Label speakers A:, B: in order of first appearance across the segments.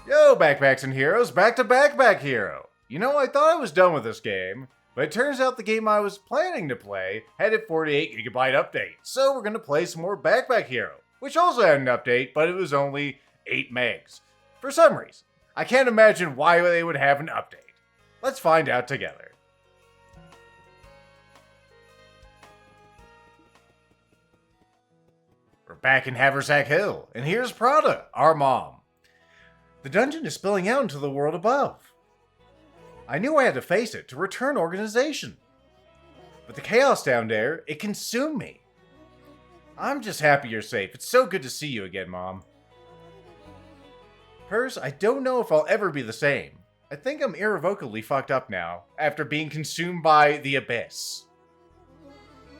A: Yo, Backpacks and Heroes, back to Backpack Hero. You know, I thought I was done with this game, but it turns out the game I was planning to play had a 48GB update, so we're gonna play some more Backpack Hero, which also had an update, but it was only 8 megs. For some reason. I can't imagine why they would have an update. Let's find out together. We're back in Haversack Hill, and here's Prada, our mom. The dungeon is spilling out into the world above. I knew I had to face it to return organization. But the chaos down there, it consumed me. I'm just happy you're safe. It's so good to see you again, Mom. Purse, I don't know if I'll ever be the same. I think I'm irrevocably fucked up now, after being consumed by the abyss.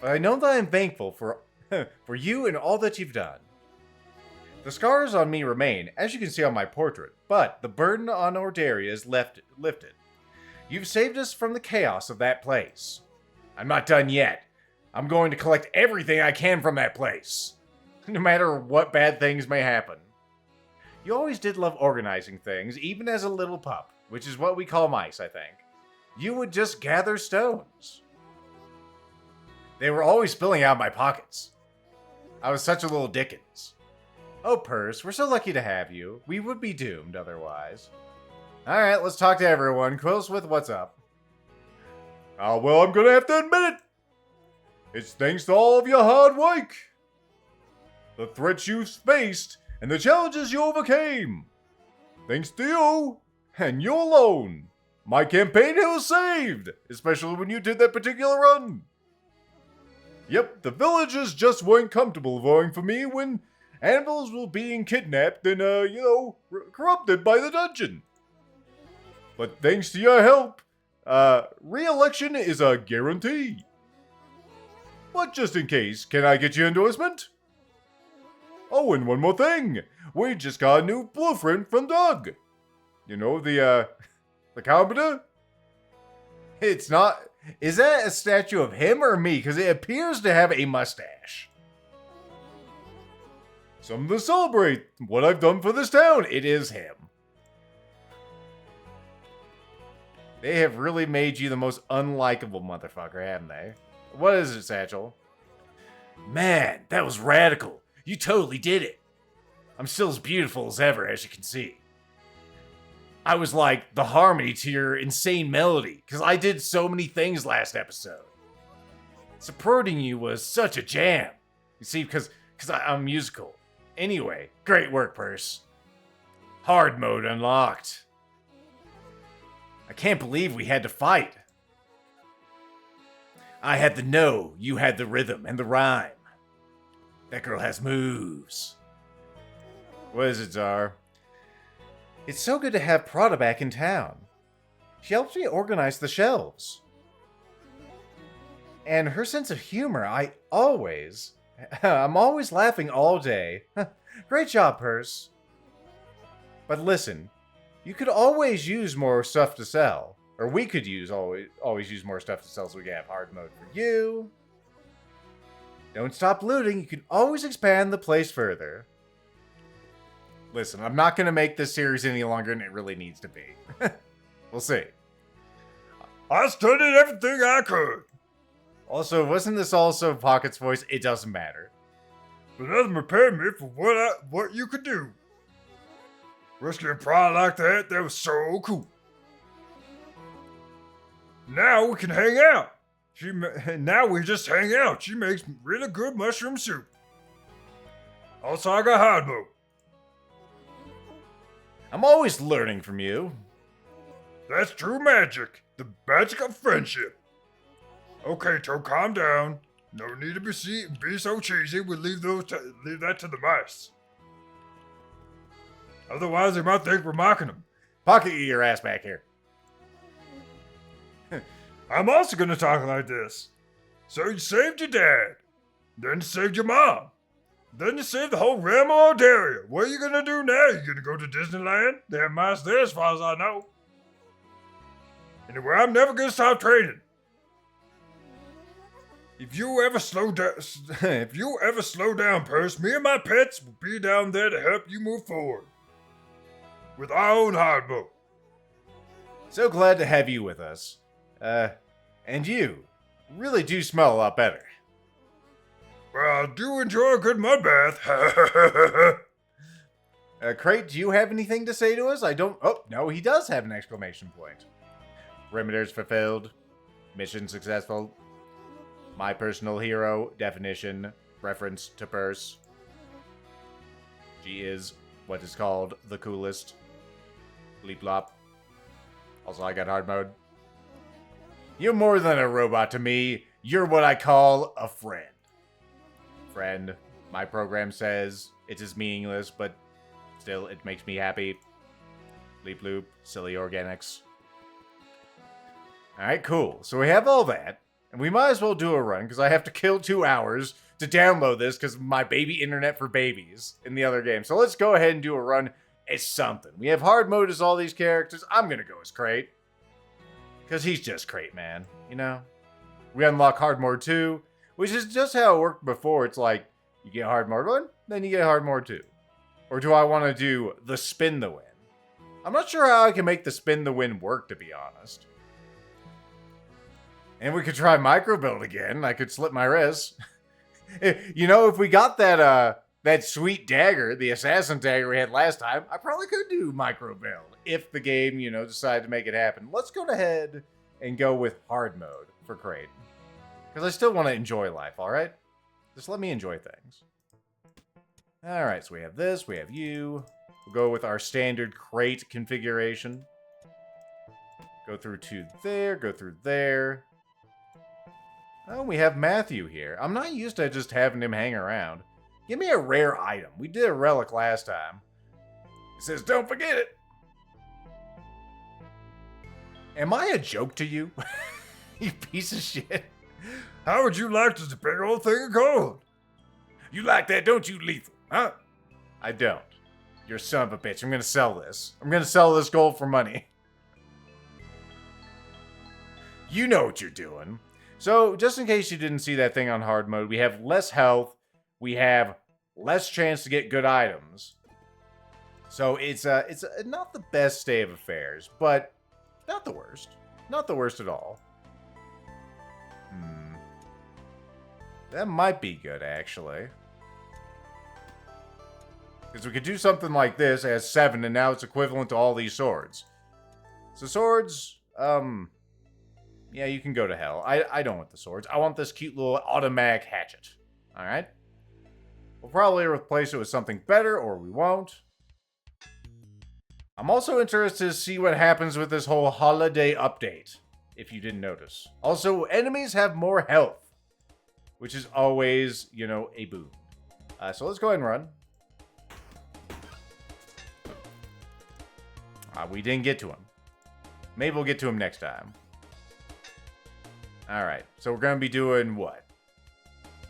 A: But I know that I'm thankful for you and all that you've done. The scars on me remain, as you can see on my portrait, but the burden on Ordaria is lifted. You've saved us from the chaos of that place. I'm not done yet. I'm going to collect everything I can from that place, no matter what bad things may happen. You always did love organizing things, even as a little pup, which is what we call mice, I think. You would just gather stones. They were always spilling out of my pockets. I was such a little Dickens. Oh, Purse, we're so lucky to have you. We would be doomed otherwise. Alright, let's talk to everyone. Quills with what's up. Well, I'm gonna have to admit it. It's thanks to all of your hard work. The threats you've faced and the challenges you overcame. Thanks to you, and you alone, my campaign was saved, especially when you did that particular run. Yep, the villagers just weren't comfortable voting for me when anvils were being kidnapped and, corrupted by the dungeon. But thanks to your help, re-election is a guarantee. But just in case, can I get your endorsement? Oh, and one more thing. We just got a new blueprint from Doug. You know, the carpenter? It's not... Is that a statue of him or me? Because it appears to have a mustache. Something to celebrate what I've done for this town. It is him. They have really made you the most unlikable motherfucker, haven't they? What is it, Satchel? Man, that was radical. You totally did it. I'm still as beautiful as ever, as you can see. I was like the harmony to your insane melody, because I did so many things last episode. Supporting you was such a jam. You see, because I'm musical. Anyway, great work, Purse. Hard mode unlocked. I can't believe we had to fight. I had the know, you had the rhythm and the rhyme. That girl has moves. What is it, Czar? It's so good to have Prada back in town. She helps me organize the shelves. And her sense of humor, I'm always laughing all day. Great job, Purse. But listen, you could always use more stuff to sell. Or we could always use more stuff to sell, so we can have hard mode for you. Don't stop looting, you can always expand the place further. Listen, I'm not going to make this series any longer than it really needs to be. We'll see. I studied everything I could. Also, wasn't this also Pocket's voice? It doesn't matter. But doesn't prepare me for what you could do. Rescuing Pride like that was so cool. Now we can hang out. Now we just hang out. She makes really good mushroom soup. Also, I got hard mode. I'm always learning from you. That's true magic. The magic of friendship. Okay, Toad, calm down. No need to be so cheesy. We'll leave that to the mice. Otherwise, they might think we're mocking them. Pocket your ass back here. I'm also going to talk like this. So you saved your dad. Then you saved your mom. Then you saved the whole realm of Ordaria. What are you going to do now? You going to go to Disneyland? They have mice there as far as I know. Anyway, I'm never going to stop trading. If you ever slow down, Purse, me and my pets will be down there to help you move forward.
B: with our own hard mode.
A: So glad to have you with us. And you really do smell a lot better.
B: Well, I do enjoy a good mud bath.
A: Crate, do you have anything to say to us? I don't... Oh, no, he does have an exclamation point. Perimeters fulfilled. Mission successful. My personal hero. Definition. Reference to purse. She is what is called the coolest. Bleep blop. Also, I got hard mode. You're more than a robot to me. You're what I call a friend. Friend. My program says it is meaningless, but still, it makes me happy. Bleep bloop. Silly organics. Alright, cool. So we have all that. And we might as well do a run, because I have to kill 2 hours to download this, because my baby internet for babies in the other game. So let's go ahead and do a run as something. We have hard mode as all these characters. I'm going to go as Crate. Because he's just Crate, man. You know? We unlock hard mode 2, which is just how it worked before. It's like, you get hard mode 1, then you get hard mode 2. Or do I want to do the spin the win? I'm not sure how I can make the spin the win work, to be honest. And we could try micro build again. I could slip my wrist. You know, if we got that that sweet dagger, the assassin dagger we had last time, I probably could do micro build if the game, you know, decided to make it happen. Let's go ahead and go with hard mode for Crate. Because I still want to enjoy life, alright? Just let me enjoy things. Alright, so we have this, we have you. We'll go with our standard Crate configuration. Go through to there, go through there. Oh, we have Matthew here. I'm not used to just having him hang around. Give me a rare item. We did a relic last time. It says, don't forget it. Am I a joke to you? You piece of shit.
B: How would you like this big old thing of gold?
A: You like that, don't you, Lethal? Huh? I don't. You're a son of a bitch. I'm gonna sell this. I'm gonna sell this gold for money. You know what you're doing. So, just in case you didn't see that thing on hard mode, we have less health, we have less chance to get good items. So, it's not the best state of affairs, but not the worst. Not the worst at all. That might be good, actually. Because we could do something like this as 7, and now it's equivalent to all these swords. So, swords, yeah, you can go to hell. I don't want the swords. I want this cute little automatic hatchet. Alright? We'll probably replace it with something better, or we won't. I'm also interested to see what happens with this whole holiday update, if you didn't notice. Also, enemies have more health, which is always, you know, a boon. So let's go ahead and run. We didn't get to him. Maybe we'll get to him next time. Alright, so we're going to be doing what?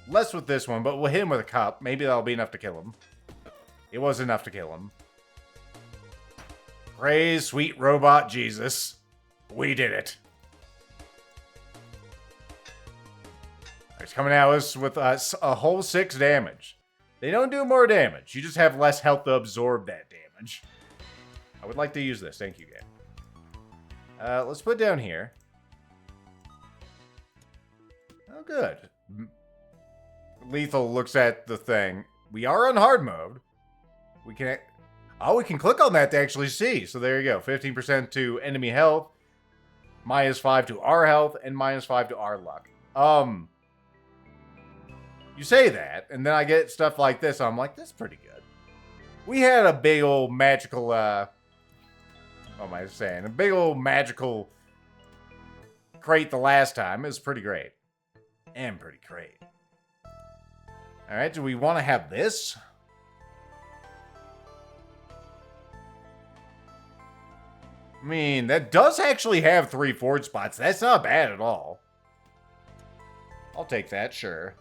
A: Less with this one, but we'll hit him with a cup. Maybe that'll be enough to kill him. It was enough to kill him. Praise sweet robot Jesus. We did it. He's coming at us with a whole 6 damage. They don't do more damage. You just have less health to absorb that damage. I would like to use this. Thank you, game. Let's put it down here. Oh, good. Lethal looks at the thing. We are on hard mode. We can... Oh, we can click on that to actually see. So there you go. 15% to enemy health. -5 to our health. And -5 to our luck. You say that. And then I get stuff like this. I'm like, that's pretty good. We had a big old magical... what am I saying? A big old magical crate the last time. It was pretty great. And pretty great. Alright, do we want to have this? I mean, that does actually have 3 forge spots. That's not bad at all. I'll take that, sure.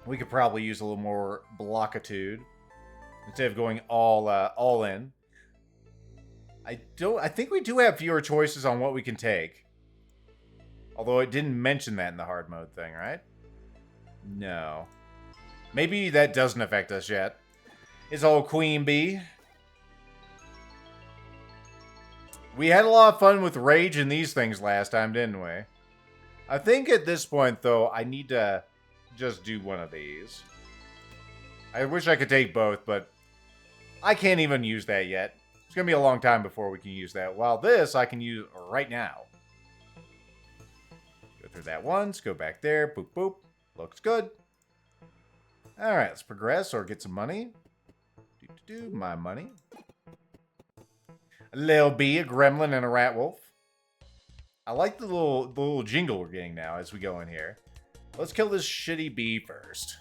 A: We could probably use a little more blockitude instead of going all in. I think we do have fewer choices on what we can take. Although it didn't mention that in the hard mode thing, right? No. Maybe that doesn't affect us yet. It's old Queen Bee. We had a lot of fun with rage and these things last time, didn't we? I think at this point, though, I need to just do one of these. I wish I could take both, but I can't even use that yet. It's going to be a long time before we can use that. While this, I can use right now. Go through that once, go back there, boop, boop. Looks good. Alright, let's progress or get some money. My money. A little bee, a gremlin, and a rat wolf. I like the little jingle we're getting now as we go in here. Let's kill this shitty bee first.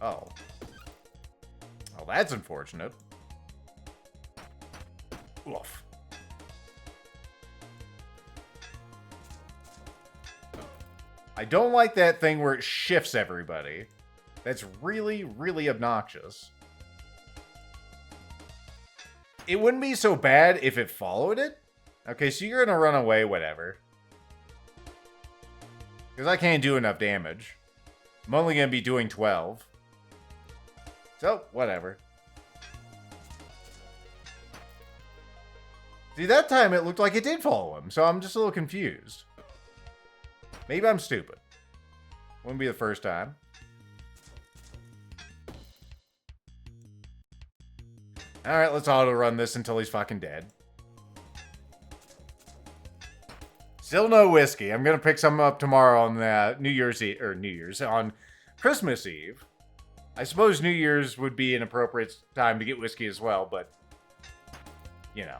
A: Oh. Oh, that's unfortunate. Oof. I don't like that thing where it shifts everybody. That's really, really obnoxious. It wouldn't be so bad if it followed it. Okay, so you're gonna run away, whatever. Because I can't do enough damage. I'm only gonna be doing 12. So, whatever. See, that time it looked like it did follow him, so I'm just a little confused. Maybe I'm stupid. Wouldn't be the first time. Alright, let's auto-run this until he's fucking dead. Still no whiskey. I'm gonna pick some up tomorrow on New Year's Eve, or New Year's, on Christmas Eve. I suppose New Year's would be an appropriate time to get whiskey as well, but, you know.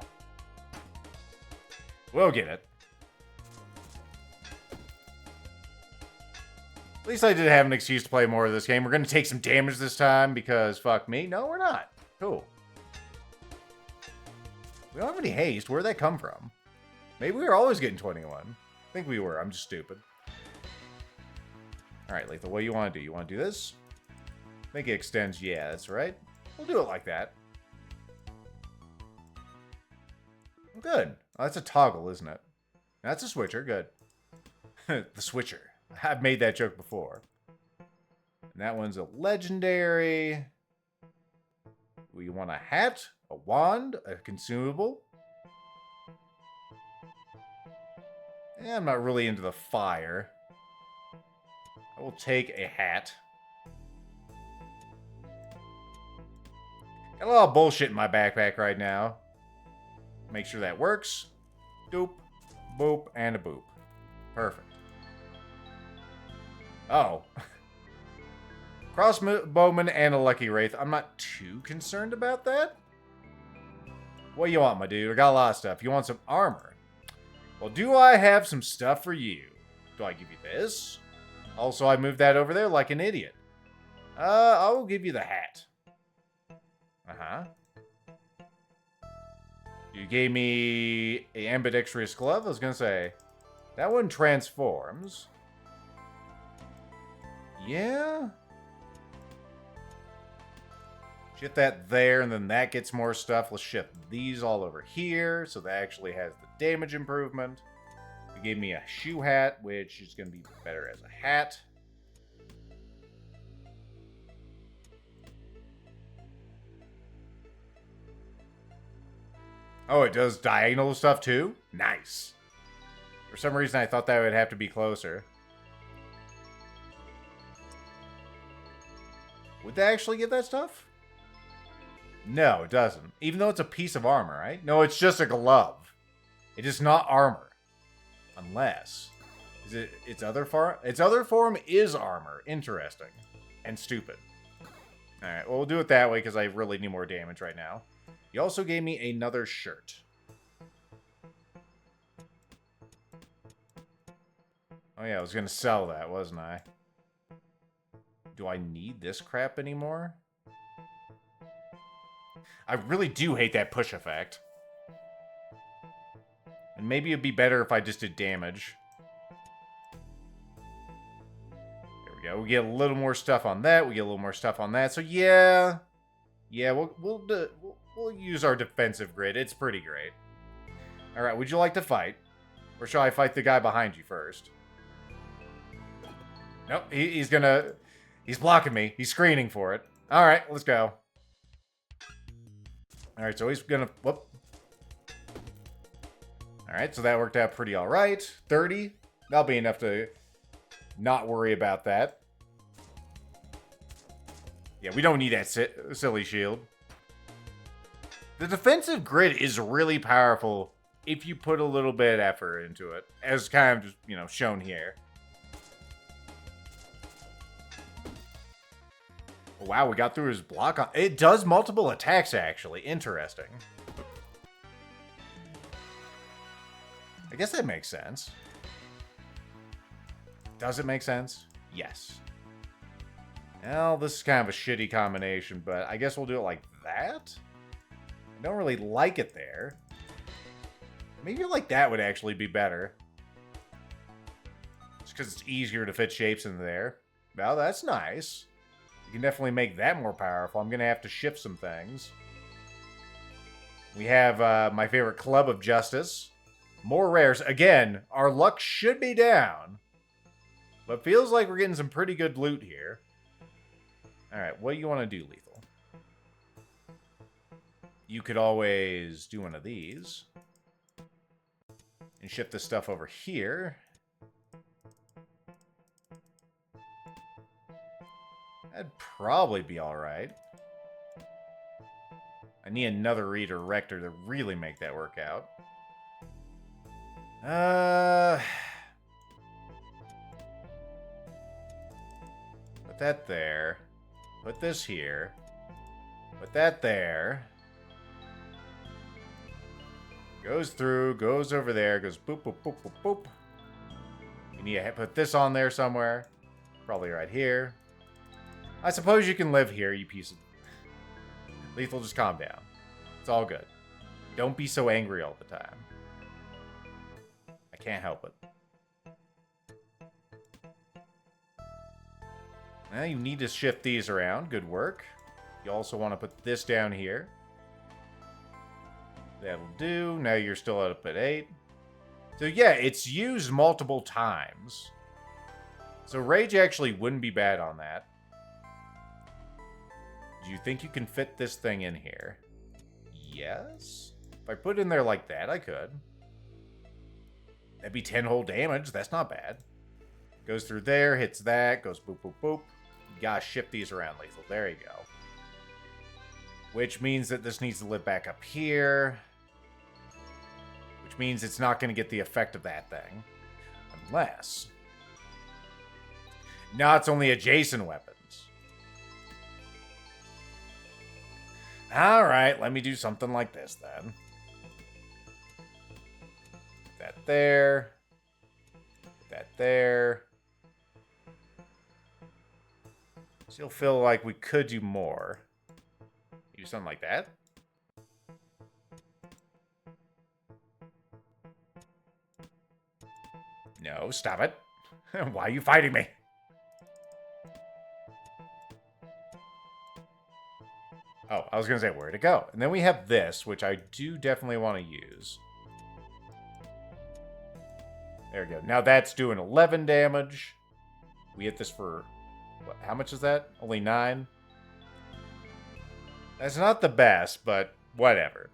A: We'll get it. At least I did have an excuse to play more of this game. We're going to take some damage this time because, fuck me. No, we're not. Cool. We don't have any haste. Where'd that come from? Maybe we were always getting 21. I think we were. I'm just stupid. Alright, Lethal, what do you want to do? You want to do this? Make it extends. Yeah, that's right. We'll do it like that. Good. Oh, that's a toggle, isn't it? That's a switcher. Good. The switcher. I've made that joke before. And that one's a legendary. We want a hat, a wand, a consumable. Yeah, I'm not really into the fire. I will take a hat. Got a lot of bullshit in my backpack right now. Make sure that works. Doop, boop, and a boop. Perfect. Oh. Crossbowman and a Lucky Wraith. I'm not too concerned about that. What do you want, my dude? I got a lot of stuff. You want some armor? Well, do I have some stuff for you? Do I give you this? Also, I moved that over there like an idiot. I will give you the hat. Uh-huh. You gave me a ambidextrous glove? I was gonna say, that one transforms. Yeah? Shift that there, and then that gets more stuff. Let's shift these all over here, so that actually has the damage improvement. You gave me a shoe hat, which is gonna be better as a hat. Oh, it does diagonal stuff too? Nice. For some reason, I thought that would have to be closer. Would that actually give that stuff? No, it doesn't. Even though it's a piece of armor, right? No, it's just a glove. It is not armor. Unless... Is it its other form? Its other form is armor. Interesting. And stupid. Alright, well, we'll do it that way because I really need more damage right now. You also gave me another shirt. Oh yeah, I was going to sell that, wasn't I? Do I need this crap anymore? I really do hate that push effect. And maybe it'd be better if I just did damage. There we go. We get a little more stuff on that. We get a little more stuff on that. So yeah. Yeah, we'll use our defensive grid. It's pretty great. Alright, would you like to fight? Or shall I fight the guy behind you first? Nope, he's gonna... He's blocking me. He's screening for it. Alright, let's go. Alright, so he's gonna... Whoop. Alright, so that worked out pretty alright. 30. That'll be enough to not worry about that. Yeah, we don't need that silly shield. The defensive grid is really powerful if you put a little bit of effort into it, as kind of just, you know, shown here. Wow, we got through his block on... It does multiple attacks, actually. Interesting. I guess that makes sense. Does it make sense? Yes. Well, this is kind of a shitty combination, but I guess we'll do it like that? I don't really like it there. Maybe like that would actually be better. Just because it's easier to fit shapes in there. Well, that's nice. You can definitely make that more powerful. I'm going to have to shift some things. We have my favorite Club of Justice. More rares. Again, our luck should be down. But feels like we're getting some pretty good loot here. Alright, what do you want to do, Lethal? You could always do one of these. And shift this stuff over here. That'd probably be alright. I need another redirector to really make that work out. Put that there. Put this here. Put that there. Goes through, goes over there, goes boop, boop, boop, boop, boop. You need to put this on there somewhere. Probably right here. I suppose you can live here, you piece of... Lethal, just calm down. It's all good. Don't be so angry all the time. I can't help it. Now you need to shift these around. Good work. You also want to put this down here. That'll do. Now you're still up at 8. So yeah, it's used multiple times. So Rage actually wouldn't be bad on that. Do you think you can fit this thing in here? Yes. If I put it in there like that, I could. That'd be 10 whole damage. That's not bad. Goes through there, hits that, goes boop, boop, boop. You gotta shift these around, Lethal. There you go. Which means that this needs to live back up here. Which means it's not going to get the effect of that thing. Unless... Now it's only adjacent weapons. Alright, let me do something like this then. That there. That there. Still feel like we could do more. Do something like that. No, stop it. Why are you fighting me? Oh, I was going to say, where'd it go? And then we have this, which I do definitely want to use. There we go. Now that's doing 11 damage. We hit this for... What, how much is that? Only 9? That's not the best, but whatever.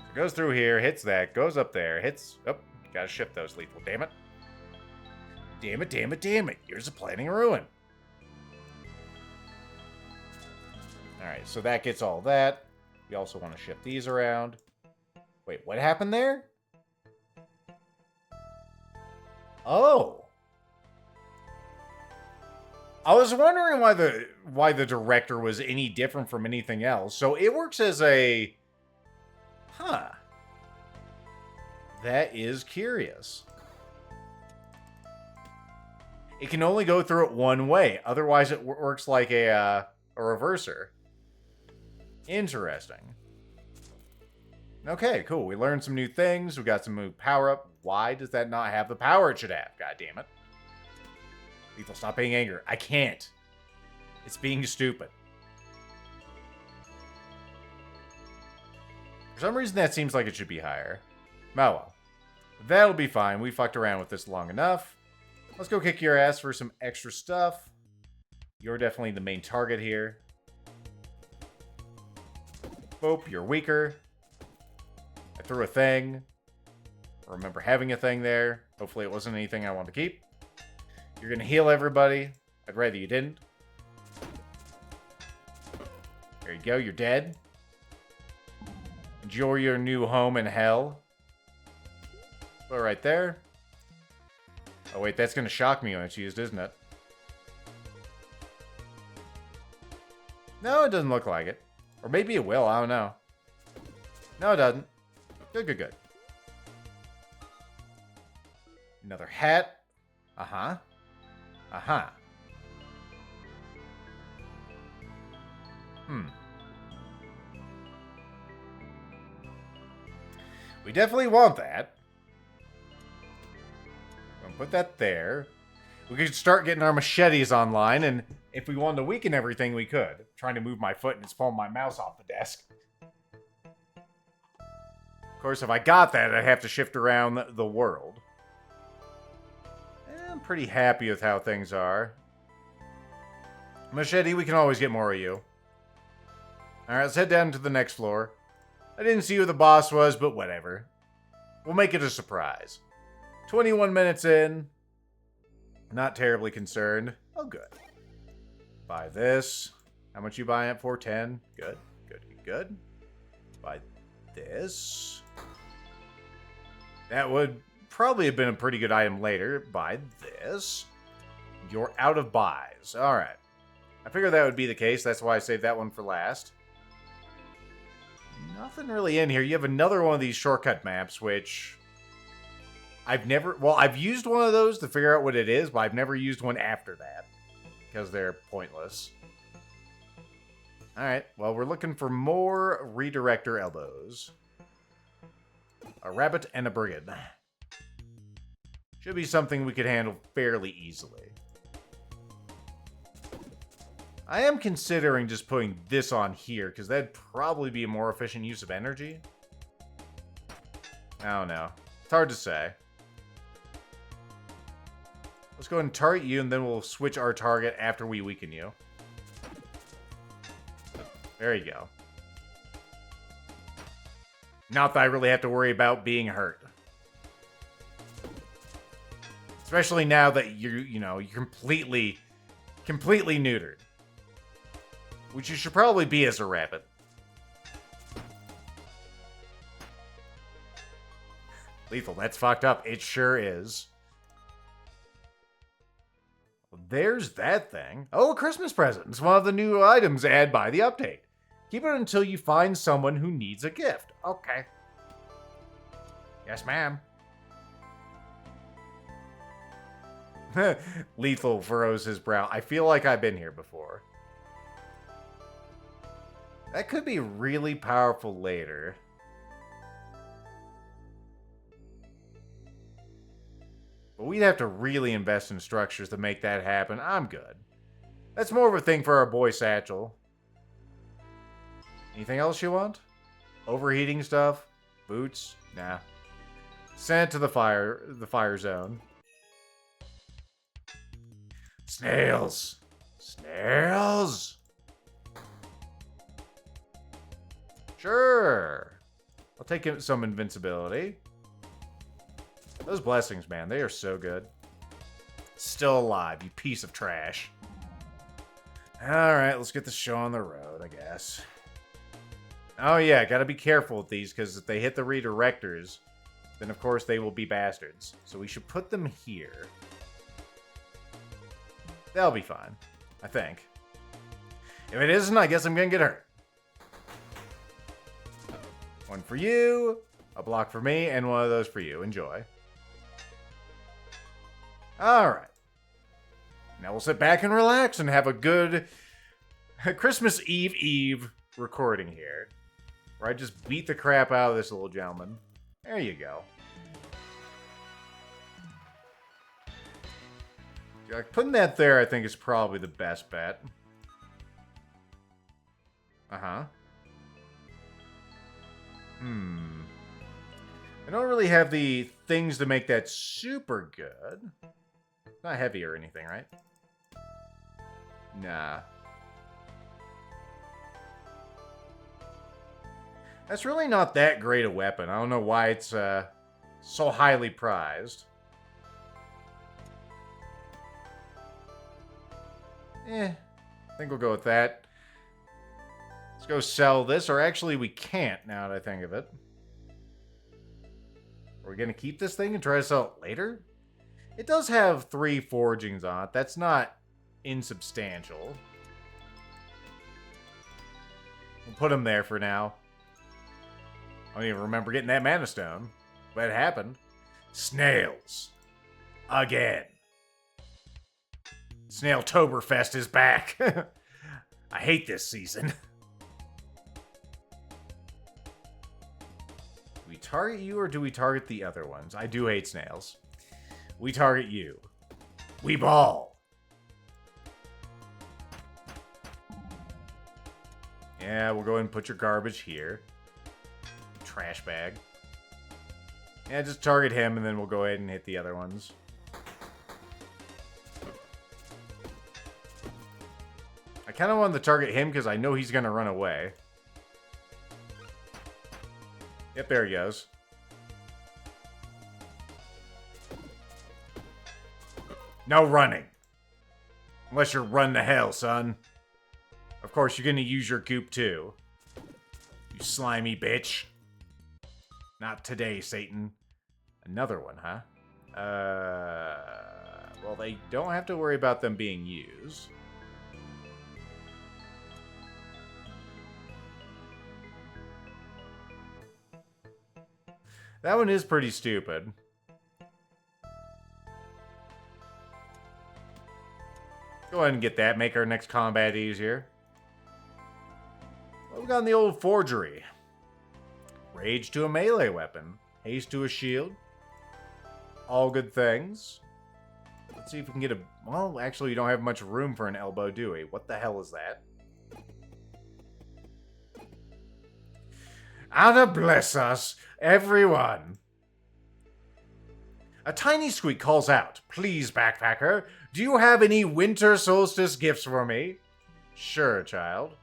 A: It goes through here, hits that, goes up there, hits... Oh, gotta shift those, Lethal. Damn it. Damn it, damn it, damn it. Here's a planning ruin. Alright, so that gets all that. We also want to shift these around. Wait, what happened there? Oh. I was wondering why the director was any different from anything else. So it works as a... Huh. That is curious. It can only go through it one way. Otherwise, it works like a reverser. Interesting. Okay, cool. We learned some new things. We got some new power-up. Why does that not have the power it should have? God damn it. Lethal, stop being angry. I can't. It's being stupid. For some reason, that seems like it should be higher. Oh well. That'll be fine. We fucked around with this long enough. Let's go kick your ass for some extra stuff. You're definitely the main target here. Boop, you're weaker. I threw a thing. remember having a thing there. Hopefully it wasn't anything I want to keep. You're going to heal everybody. I'd rather you didn't. There you go. You're dead. Enjoy your new home in hell. Go right there. Oh, wait. That's going to shock me when it's used, isn't it? No, it doesn't look like it. Or maybe it will. I don't know. No, it doesn't. Good, good, good. Another hat. Uh-huh. Uh-huh. We definitely want that. I'll put that there. We could start getting our machetes online, and if we wanted to weaken everything, we could. I'm trying to move my foot and it's pulling my mouse off the desk. Of course, if I got that, I'd have to shift around the world. I'm pretty happy with how things are. Machete, we can always get more of you. Alright, let's head down to the next floor. I didn't see who the boss was, but whatever. We'll make it a surprise. 21 minutes in. Not terribly concerned. Oh, good. Buy this. How much you buying it for? 10? Good. Good, good. Buy this. That would probably have been a pretty good item later. Buy this. You're out of buys. Alright. I figured that would be the case. That's why I saved that one for last. Nothing really in here. You have another one of these shortcut maps, which I've never... Well, I've used one of those to figure out what it is, but I've never used one after that. Because they're pointless. Alright, well, we're looking for more redirector elbows. A rabbit and a brigand. Should be something we could handle fairly easily. I am considering just putting this on here, because that'd probably be a more efficient use of energy. I don't know. It's hard to say. Let's go ahead and target you, and then we'll switch our target after we weaken you. There you go. Not that I really have to worry about being hurt. Especially now that you're completely neutered. Which you should probably be as a rabbit. Lethal, that's fucked up. It sure is. Well, there's that thing. Oh, a Christmas present. It's one of the new items added by the update. Keep it until you find someone who needs a gift. Okay. Yes, ma'am. Lethal furrows his brow. I feel like I've been here before. That could be really powerful later. But we'd have to really invest in structures to make that happen. I'm good. That's more of a thing for our boy Satchel. Anything else you want? Overheating stuff? Boots? Nah. Send it to the fire zone. Snails! Snails! Sure. I'll take some invincibility. Those blessings, man, they are so good. Still alive, you piece of trash. Alright, let's get the show on the road, I guess. Oh yeah, gotta be careful with these, because if they hit the redirectors, then of course they will be bastards. So we should put them here. That'll be fine, I think. If it isn't, I guess I'm gonna get hurt. One for you, a block for me, and one of those for you. Enjoy. Alright. Now we'll sit back and relax and have a good Christmas Eve recording here. Where I just beat the crap out of this little gentleman. There you go. Putting that there, I think, is probably the best bet. Uh-huh. I don't really have the things to make that super good. It's not heavy or anything, right? Nah. That's really not that great a weapon. I don't know why it's So highly prized. I think we'll go with that. Let's go sell this, or actually we can't now that I think of it. Are we going to keep this thing and try to sell it later? It does have 3 forgings on it. That's not insubstantial. We'll put them there for now. I don't even remember getting that mana stone, but it happened. Snails. Again. Snailtoberfest is back. I hate this season. Do we target you or do we target the other ones? I do hate snails. We target you. We ball. Yeah, we'll go ahead and put your garbage here. Trash bag. Yeah, just target him and then we'll go ahead and hit the other ones. I kind of wanted to target him because I know he's going to run away. Yep, there he goes. No running. Unless you're run to hell, son. Of course, you're going to use your goop too. You slimy bitch. Not today, Satan. Another one, huh? Well, they don't have to worry about them being used. That one is pretty stupid. Go ahead and get that. Make our next combat easier. What we got in the old forgery? Rage to a melee weapon. Haste to a shield. All good things. Let's see if we can get a... Well, actually, you don't have much room for an elbow, do we? What the hell is that? Allah bless us, everyone. A tiny squeak calls out, "Please, backpacker, do you have any winter solstice gifts for me?" Sure, child.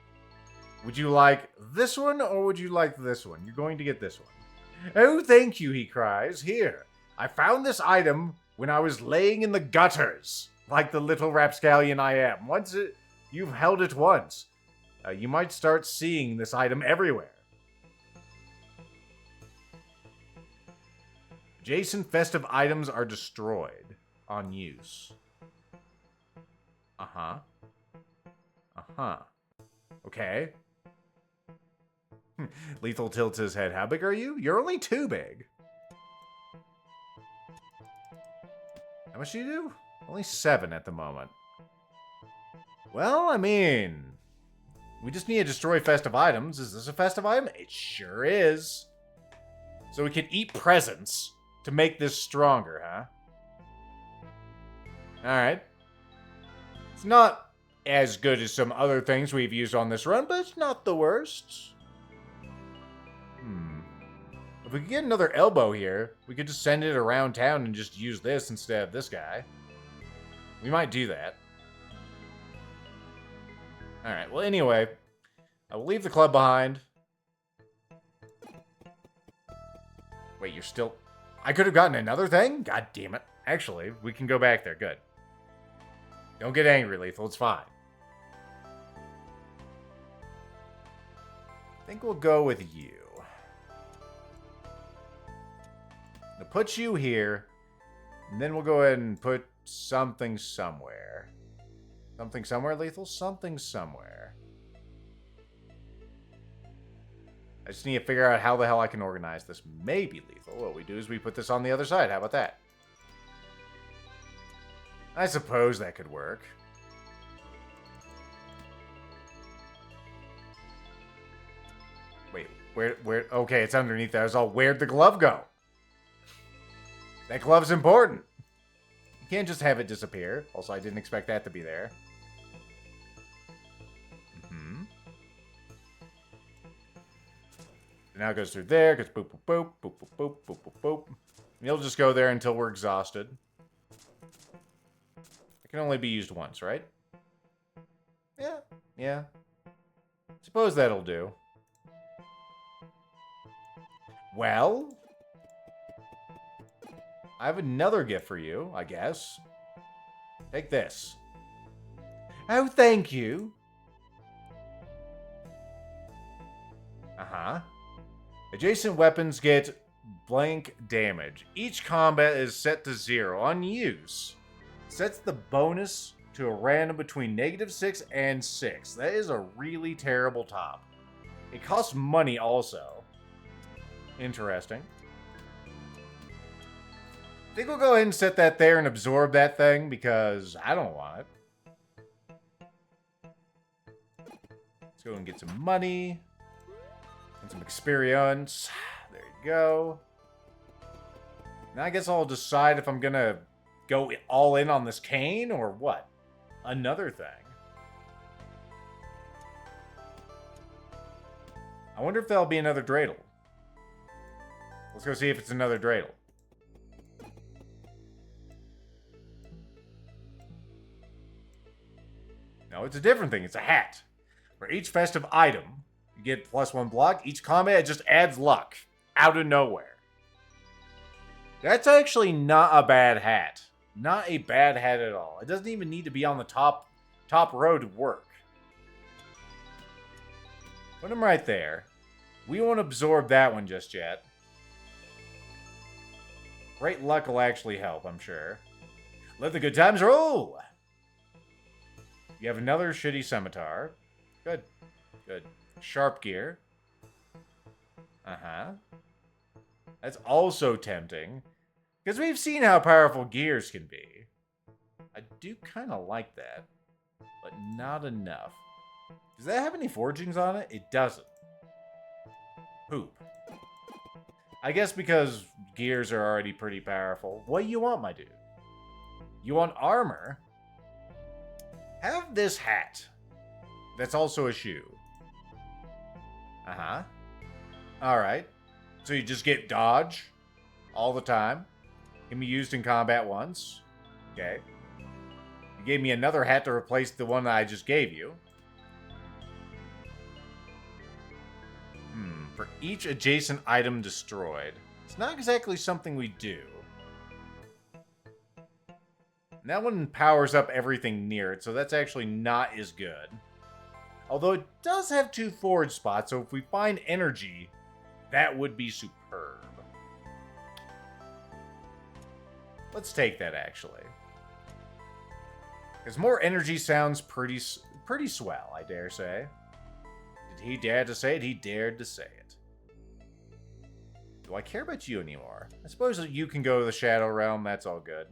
A: Would you like this one or would you like this one? You're going to get this one. Oh, thank you, he cries. Here, I found this item when I was laying in the gutters. Like the little rapscallion I am. You've held it once. You might start seeing this item everywhere. Adjacent festive items are destroyed on use. Uh-huh. Uh-huh. Okay. Lethal tilts his head. How big are you? You're only 2 big. How much do you do? Only 7 at the moment. Well, I mean... We just need to destroy festive items. Is this a festive item? It sure is. So we can eat presents to make this stronger, huh? Alright. It's not as good as some other things we've used on this run, but it's not the worst. If we could get another elbow here, we could just send it around town and just use this instead of this guy. We might do that. Alright, well anyway, I will leave the club behind. Wait, you're still... I could have gotten another thing? God damn it. Actually, we can go back there. Good. Don't get angry, Lethal. It's fine. I think we'll go with you. I'll put you here, and then we'll go ahead and put something somewhere. Something somewhere, Lethal? Something somewhere. I just need to figure out how the hell I can organize this. Maybe Lethal. What we do is we put this on the other side. How about that? I suppose that could work. Wait, where? Okay, it's underneath that. I was all, where'd the glove go? That glove's important. You can't just have it disappear. Also, I didn't expect that to be there. Now it goes through there, goes boop, boop, boop, boop, boop, boop, boop, boop, boop. And you'll just go there until we're exhausted. It can only be used once, right? Yeah. Suppose that'll do. Well, I have another gift for you, I guess. Take this. Oh, thank you. Uh-huh. Adjacent weapons get blank damage. Each combat is set to 0 on use. Sets the bonus to a random between -6 and 6. That is a really terrible top. It costs money also. Interesting. I think we'll go ahead and set that there and absorb that thing because I don't want it. Let's go and get some money. And some experience. There you go. Now I guess I'll decide if I'm gonna go all in on this cane or what. Another thing. I wonder if there'll be another dreidel. Let's go see if it's another dreidel. No, it's a different thing. It's a hat. For each festive item, you get +1 block. Each combat, it just adds luck. Out of nowhere. That's actually not a bad hat. Not a bad hat at all. It doesn't even need to be on the top row to work. Put them right there. We won't absorb that one just yet. Great luck will actually help, I'm sure. Let the good times roll! You have another shitty scimitar. Good. Good. Sharp gear. Uh-huh. That's also tempting. Because we've seen how powerful gears can be. I do kind of like that. But not enough. Does that have any forgings on it? It doesn't. Poop. I guess because gears are already pretty powerful. What do you want, my dude? You want armor? Have this hat. That's also a shoe. Uh-huh. Alright. So you just get dodge all the time. Can be used in combat once. Okay. You gave me another hat to replace the one that I just gave you. For each adjacent item destroyed. It's not exactly something we do. And that one powers up everything near it, so that's actually not as good. Although it does have 2 forge spots, so if we find energy, that would be superb. Let's take that, actually. Because more energy sounds pretty swell, I dare say. Did he dare to say it? He dared to say it. Do I care about you anymore? I suppose that you can go to the Shadow Realm, that's all good.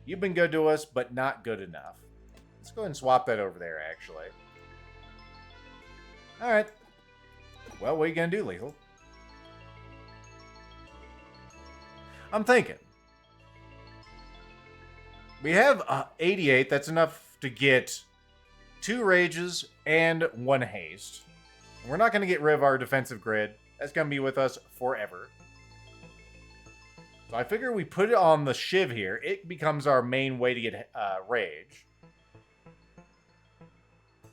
A: You've been good to us, but not good enough. Let's go ahead and swap that over there, actually. Alright. Well, what are you going to do, Lethal? I'm thinking. We have 88. That's enough to get 2 rages and 1 haste. We're not going to get rid of our defensive grid. That's going to be with us forever. So I figure we put it on the Shiv here. It becomes our main way to get rage.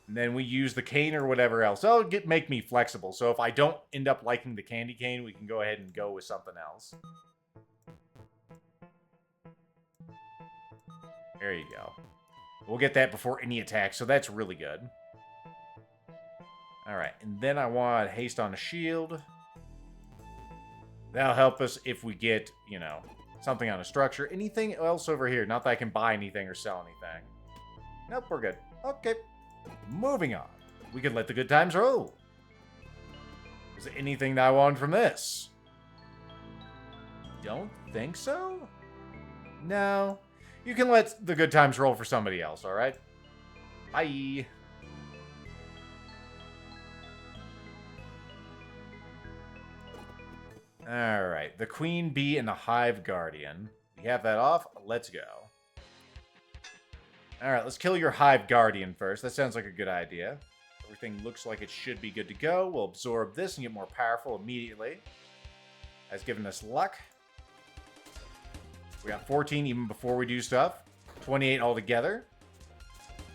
A: And then we use the cane or whatever else. That'll make me flexible. So if I don't end up liking the candy cane, we can go ahead and go with something else. There you go. We'll get that before any attack, so that's really good. Alright, and then I want haste on a shield. That'll help us if we get, you know, something on a structure. Anything else over here? Not that I can buy anything or sell anything. Nope, we're good. Okay. Moving on. We can let the good times roll. Is there anything that I want from this? Don't think so? No. You can let the good times roll for somebody else, alright? Bye. Alright, the Queen Bee and the Hive Guardian. We have that off. Let's go. Alright, let's kill your Hive Guardian first. That sounds like a good idea. Everything looks like it should be good to go. We'll absorb this and get more powerful immediately. That's given us luck. We got 14 even before we do stuff. 28 altogether.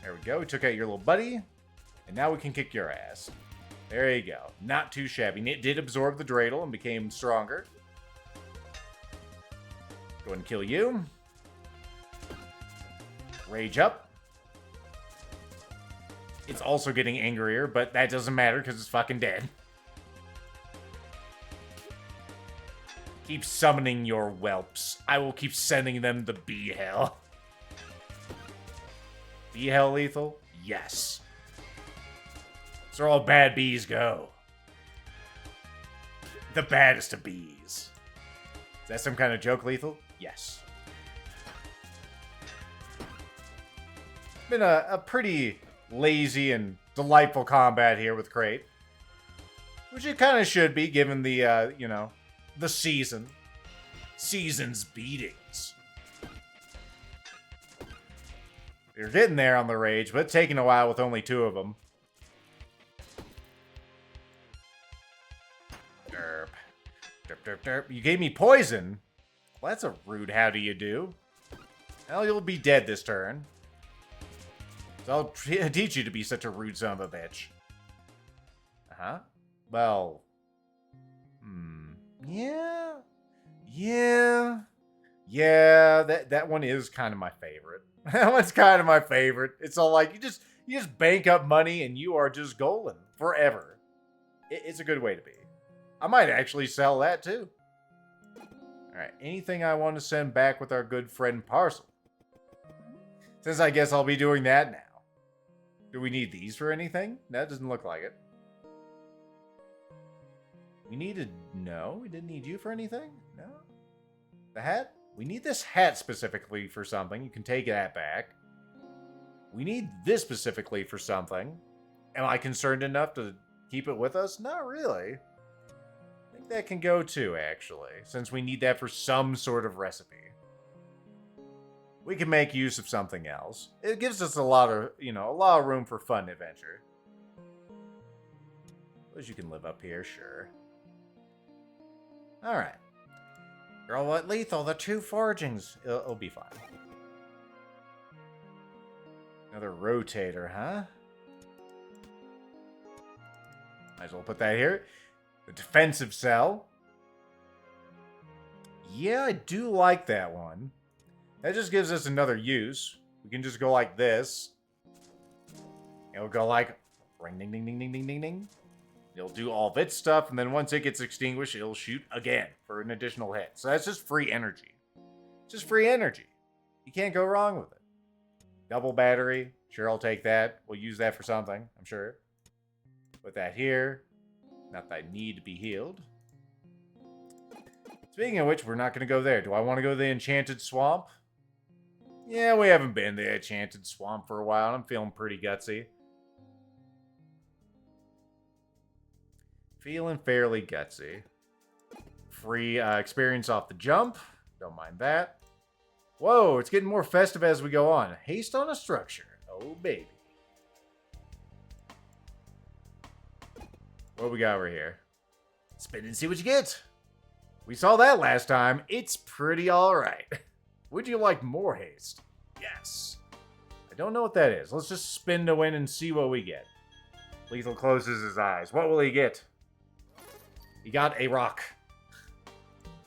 A: There we go. We took out your little buddy. And now we can kick your ass. There you go. Not too shabby. It did absorb the dreidel and became stronger. Go ahead and kill you. Rage up. It's also getting angrier, but that doesn't matter because it's fucking dead. Keep summoning your whelps. I will keep sending them to bee hell. Bee hell lethal? Yes. So all bad bees go. The baddest of bees. Is that some kind of joke, lethal? Yes. Been a pretty lazy and delightful combat here with Crate. Which it kind of should be, given the, you know, the season. Season's beatings. You're getting there on the rage, but it's taking a while with only 2 of them. Derp. Derp, derp, derp. You gave me poison? Well, that's a rude how do you do. Well, you'll be dead this turn. So I'll teach you to be such a rude son of a bitch. Uh-huh. Well... Yeah. Yeah, that one is kind of my favorite. That one's kind of my favorite. It's all like, you just bank up money and you are just golden forever. It's a good way to be. I might actually sell that too. Alright, anything I want to send back with our good friend Parcel? Since I guess I'll be doing that now. Do we need these for anything? That doesn't look like it. We needed... No, we didn't need you for anything? No? The hat? We need this hat specifically for something. You can take that back. We need this specifically for something. Am I concerned enough to keep it with us? Not really. I think that can go too, actually, since we need that for some sort of recipe. We can make use of something else. It gives us a lot of, you know, a lot of room for fun adventure. Suppose you can live up here, sure. Alright. Girl, what lethal? The 2 foragings. It'll be fine. Another rotator, huh? Might as well put that here. The defensive cell. Yeah, I do like that one. That just gives us another use. We can just go like this. It'll go like ring ding ding ding ding ding ding ding. It'll do all of its stuff, and then once it gets extinguished, it'll shoot again for an additional hit. So that's just free energy. Just free energy. You can't go wrong with it. Double battery. Sure, I'll take that. We'll use that for something, I'm sure. Put that here. Not that I need to be healed. Speaking of which, we're not going to go there. Do I want to go to the Enchanted Swamp? Yeah, we haven't been to the Enchanted Swamp for a while. I'm feeling pretty gutsy. Feeling fairly gutsy. Free experience off the jump. Don't mind that. Whoa, it's getting more festive as we go on. Haste on a structure. Oh, baby. What we got over here? Spin and see what you get. We saw that last time. It's pretty alright. Would you like more haste? Yes. I don't know what that is. Let's just spin to win and see what we get. Lethal closes his eyes. What will he get? He got a rock.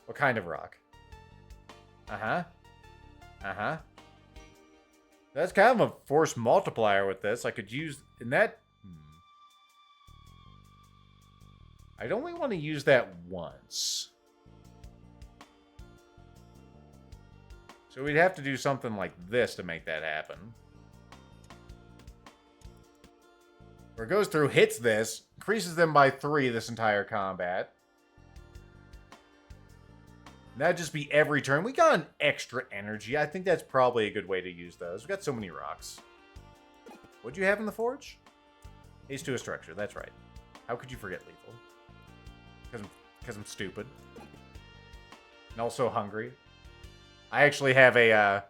A: What kind of rock? Uh-huh. Uh-huh. That's kind of a force multiplier with this. I could use... in that... I'd only want to use that once. So we'd have to do something like this to make that happen. Where it goes through, hits this, increases them by 3 this entire combat. And that'd just be every turn. We got an extra energy. I think that's probably a good way to use those. We've got so many rocks. What'd you have in the forge? Haste to a structure, that's right. How could you forget lethal? Because I'm stupid. And also hungry. I actually have a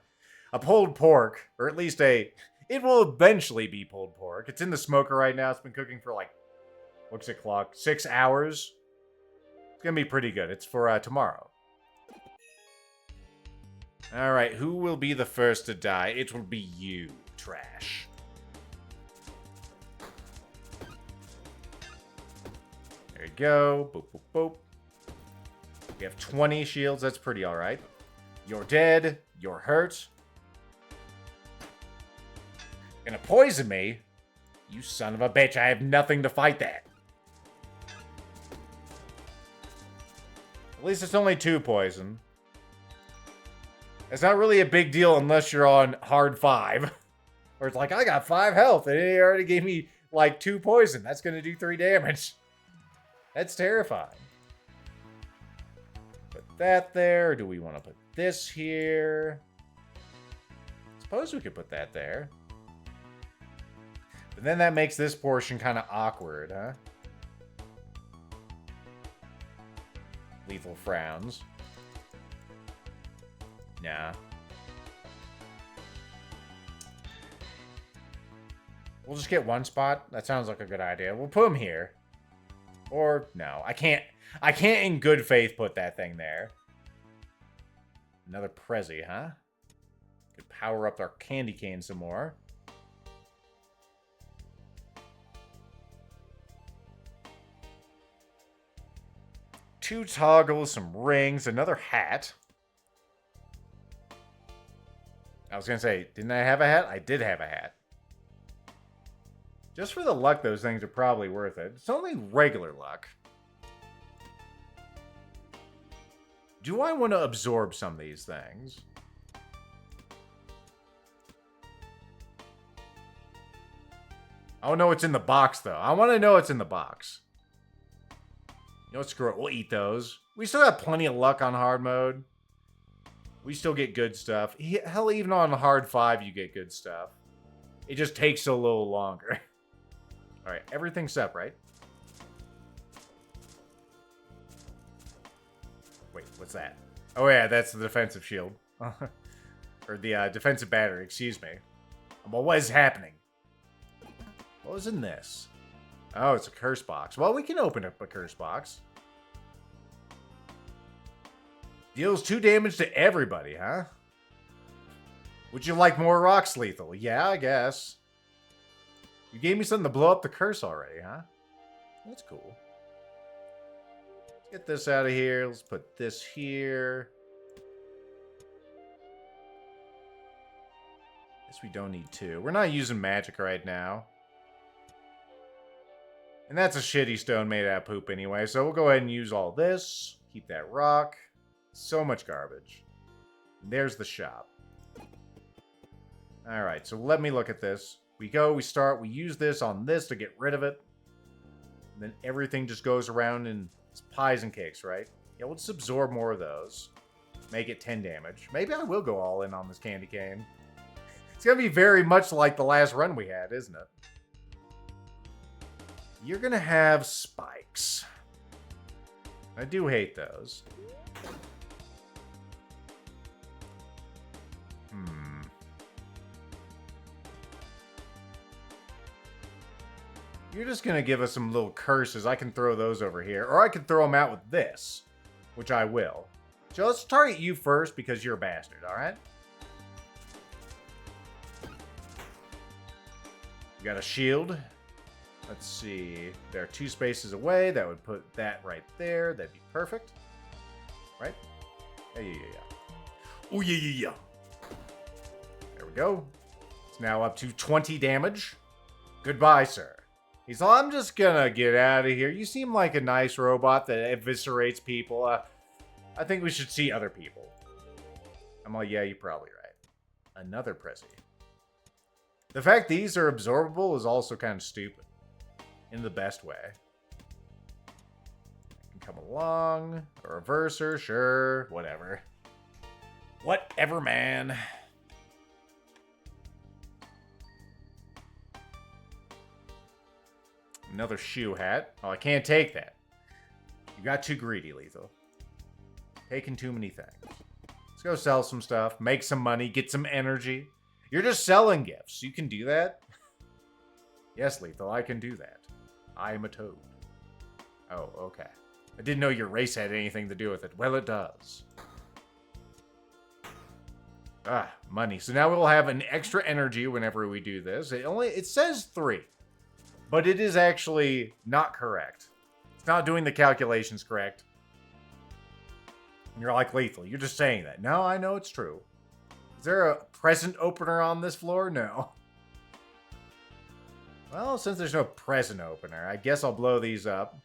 A: pulled pork, or at least it will eventually be pulled pork. It's in the smoker right now. It's been cooking for like, what's it clock? 6 hours. It's gonna be pretty good. It's for tomorrow. All right, who will be the first to die? It will be you, trash. There you go. Boop, boop, boop. We have 20 shields. That's pretty all right. You're dead. You're hurt. Gonna poison me? You son of a bitch. I have nothing to fight that. At least it's only 2 poison. It's not really a big deal unless you're on hard 5. Where it's like, I got 5 health and he already gave me like 2 poison. That's gonna do 3 damage. That's terrifying. Put that there. Do we want to put this here? Suppose we could put that there. But then that makes this portion kind of awkward, huh? Lethal frowns. Nah. We'll just get 1 spot. That sounds like a good idea. We'll put him here. Or, no. I can't in good faith put that thing there. Another Prezi, huh? Could power up our candy cane some more. Two toggles, some rings, another hat. I was gonna say, didn't I have a hat? I did have a hat. Just for the luck, those things are probably worth it. It's only regular luck. Do I want to absorb some of these things? I don't know what's in the box, though. I want to know what's in the box. You know what? Screw it. We'll eat those. We still have plenty of luck on hard mode. We still get good stuff. Hell, even on hard 5, you get good stuff. It just takes a little longer. Alright, everything's up, right? Wait, what's that? Oh yeah, that's the defensive shield. Or the defensive battery, excuse me. Well, what is happening? What was in this? Oh, it's a curse box. Well, we can open up a curse box. Deals 2 damage to everybody, huh? Would you like more rocks lethal? Yeah, I guess. You gave me something to blow up the curse already, huh? That's cool. Let's get this out of here. Let's put this here. Guess we don't need 2. We're not using magic right now. And that's a shitty stone made out of poop anyway, so we'll go ahead and use all this. Keep that rock. So much garbage. And there's the shop. Alright, so let me look at this. We go, we start, we use this on this to get rid of it. And then everything just goes around and it's pies and cakes, right? Yeah, we'll just absorb more of those. Make it 10 damage. Maybe I will go all in on this candy cane. It's going to be very much like the last run we had, isn't it? You're going to have spikes. I do hate those. You're just going to give us some little curses. I can throw those over here. Or I can throw them out with this. Which I will. So let's target you first because you're a bastard, alright? You got a shield. Let's see. There are 2 spaces away. That would put that right there. That'd be perfect. Right? Yeah. Oh, yeah. There we go. It's now up to 20 damage. Goodbye, sir. He's like, I'm just gonna get out of here. You seem like a nice robot that eviscerates people. I think we should see other people. I'm like, yeah, you're probably right. Another Prezi. The fact these are absorbable is also kind of stupid. In the best way. Come along. A reverser, sure. Whatever. Whatever, man. Another shoe hat. Oh, I can't take that. You got too greedy, Lethal. Taking too many things. Let's go sell some stuff. Make some money. Get some energy. You're just selling gifts. You can do that? Yes, Lethal, I can do that. I am a toad. Oh, okay. I didn't know your race had anything to do with it. Well, it does. Ah, money. So now we'll have an extra energy whenever we do this. It says 3. But it is actually not correct. It's not doing the calculations correct. And you're like, Lethal, you're just saying that. No, I know it's true. Is there a present opener on this floor? No. Well, since there's no present opener, I guess I'll blow these up.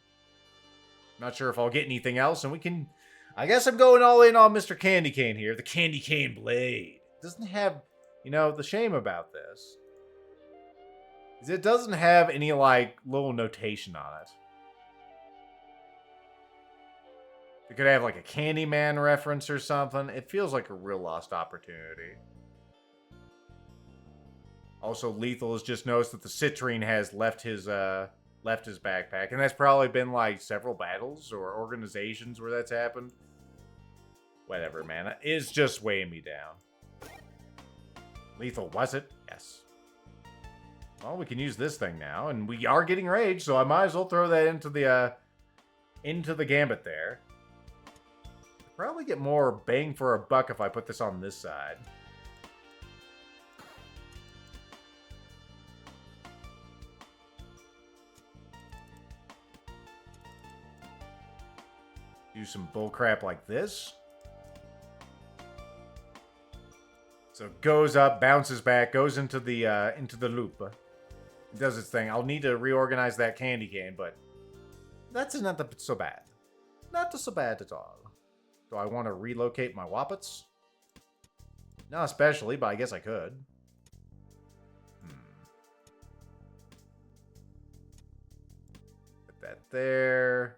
A: Not sure if I'll get anything else, and we can... I guess I'm going all in on Mr. Candy Cane here. The Candy Cane Blade. Doesn't have, you know, the shame about this is it doesn't have any, like, little notation on it. It could have, like, a Candyman reference or something. It feels like a real lost opportunity. Also, Lethal has just noticed that the citrine has left his backpack. And that's probably been, like, several battles or organizations where that's happened. Whatever, man. It's just weighing me down. Lethal, was it? Yes. Well, we can use this thing now. And we are getting rage, so I might as well throw that into the gambit there. Probably get more bang for a buck if I put this on this side. Do some bullcrap like this. So it goes up, bounces back, goes into the loop. It does its thing. I'll need to reorganize that candy cane, but that's not so bad. Not so bad at all. Do I want to relocate my Woppets? Not especially, but I guess I could. Put that there.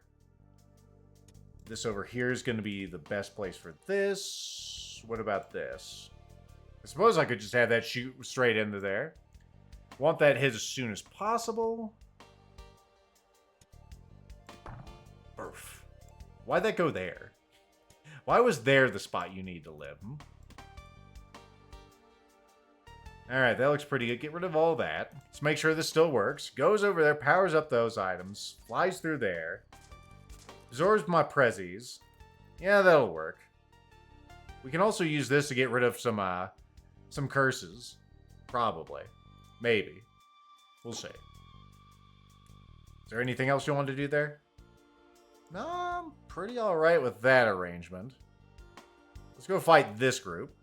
A: This over here is going to be the best place for this. What about this? I suppose I could just have that shoot straight into there. Want that hit as soon as possible. Burf. Why'd that go there? Why was there the spot you need to live? Alright, that looks pretty good. Get rid of all that. Let's make sure this still works. Goes over there, powers up those items. Flies through there. Absorbs my prezzies. Yeah, that'll work. We can also use this to get rid of some curses. Probably. Maybe. We'll see. Is there anything else you want to do there? No, I'm pretty alright with that arrangement. Let's go fight this group.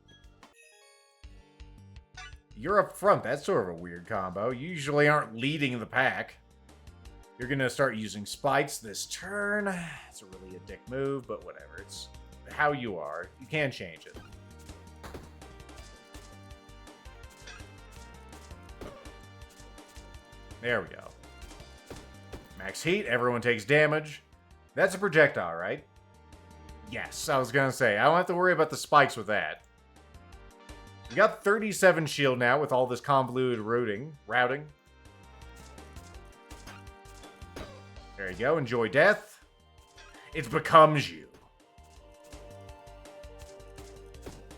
A: You're up front. That's sort of a weird combo. You usually aren't leading the pack. You're going to start using spikes this turn. It's really a dick move, but whatever. It's how you are. You can't change it. There we go. Max heat. Everyone takes damage. That's a projectile, right? Yes, I was going to say. I don't have to worry about the spikes with that. We got 37 shield now with all this convoluted routing. There you go. Enjoy death. It becomes you.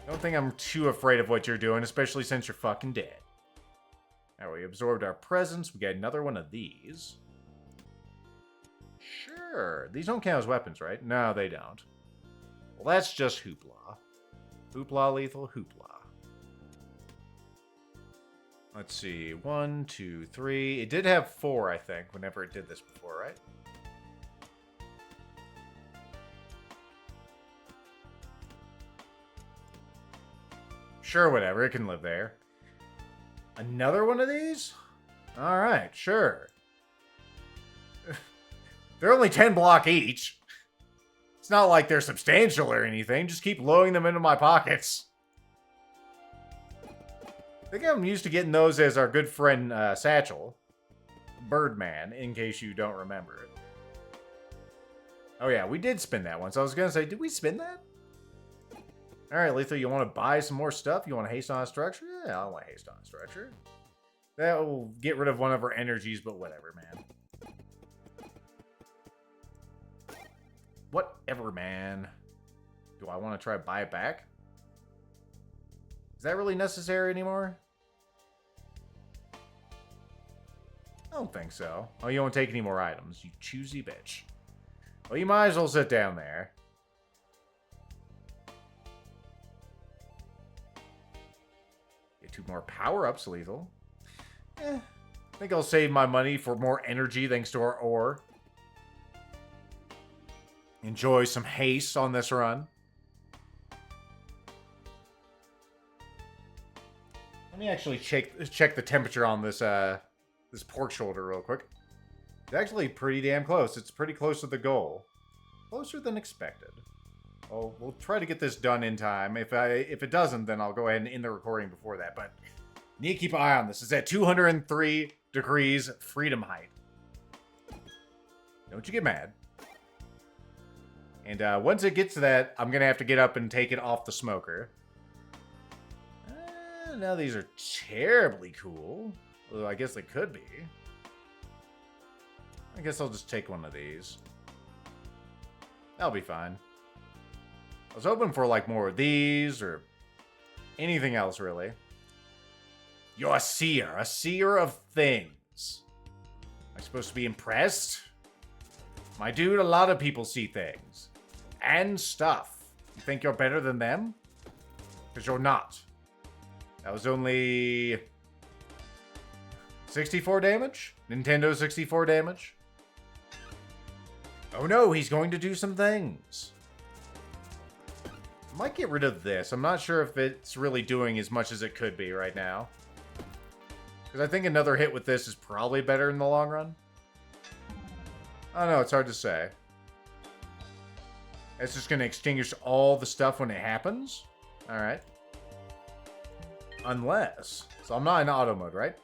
A: Don't think I'm too afraid of what you're doing, especially since you're fucking dead. Now we absorbed our presence. We got another one of these. Sure. These don't count as weapons, right? No, they don't. Well, that's just hoopla. Hoopla, Lethal, hoopla. Let's see. 1, 2, 3. It did have 4, I think, whenever it did this before, right? Sure, whatever. It can live there. Another one of these? Alright, sure. They're only 10 block each. It's not like they're substantial or anything. Just keep loading them into my pockets. I think I'm used to getting those as our good friend Satchel. Birdman, in case you don't remember it. Oh yeah, we did spin that one. So I was going to say, did we spin that? Alright, Lethal, you want to buy some more stuff? You want to haste on a structure? Yeah, I want to haste on a structure. That will get rid of one of our energies, but whatever, man. Whatever, man. Do I want to try to buy it back? Is that really necessary anymore? I don't think so. Oh, you won't take any more items, you choosy bitch. Well, you might as well sit down there. Get 2 more power-ups, Lethal. I think I'll save my money for more energy thanks to our ore. Enjoy some haste on this run. Let me actually check the temperature on this this pork shoulder real quick. It's actually pretty damn close. It's pretty close to the goal. Closer than expected. Well, we'll try to get this done in time. If it doesn't, then I'll go ahead and end the recording before that. But need to keep an eye on this. It's at 203 degrees freedom height. Don't you get mad. And once it gets to that, I'm going to have to get up and take it off the smoker. Now these are terribly cool. Although I guess they could be. I guess I'll just take one of these. That'll be fine. I was hoping for like more of these or anything else really. You're a seer of things. Am I supposed to be impressed? My dude, a lot of people see things. And stuff. You think you're better than them? Because you're not. That was only 64 damage? Nintendo 64 damage? Oh no, he's going to do some things. I might get rid of this. I'm not sure if it's really doing as much as it could be right now. Because I think another hit with this is probably better in the long run. I don't know, it's hard to say. It's just going to extinguish all the stuff when it happens? Alright. Unless... So I'm not in auto mode, right?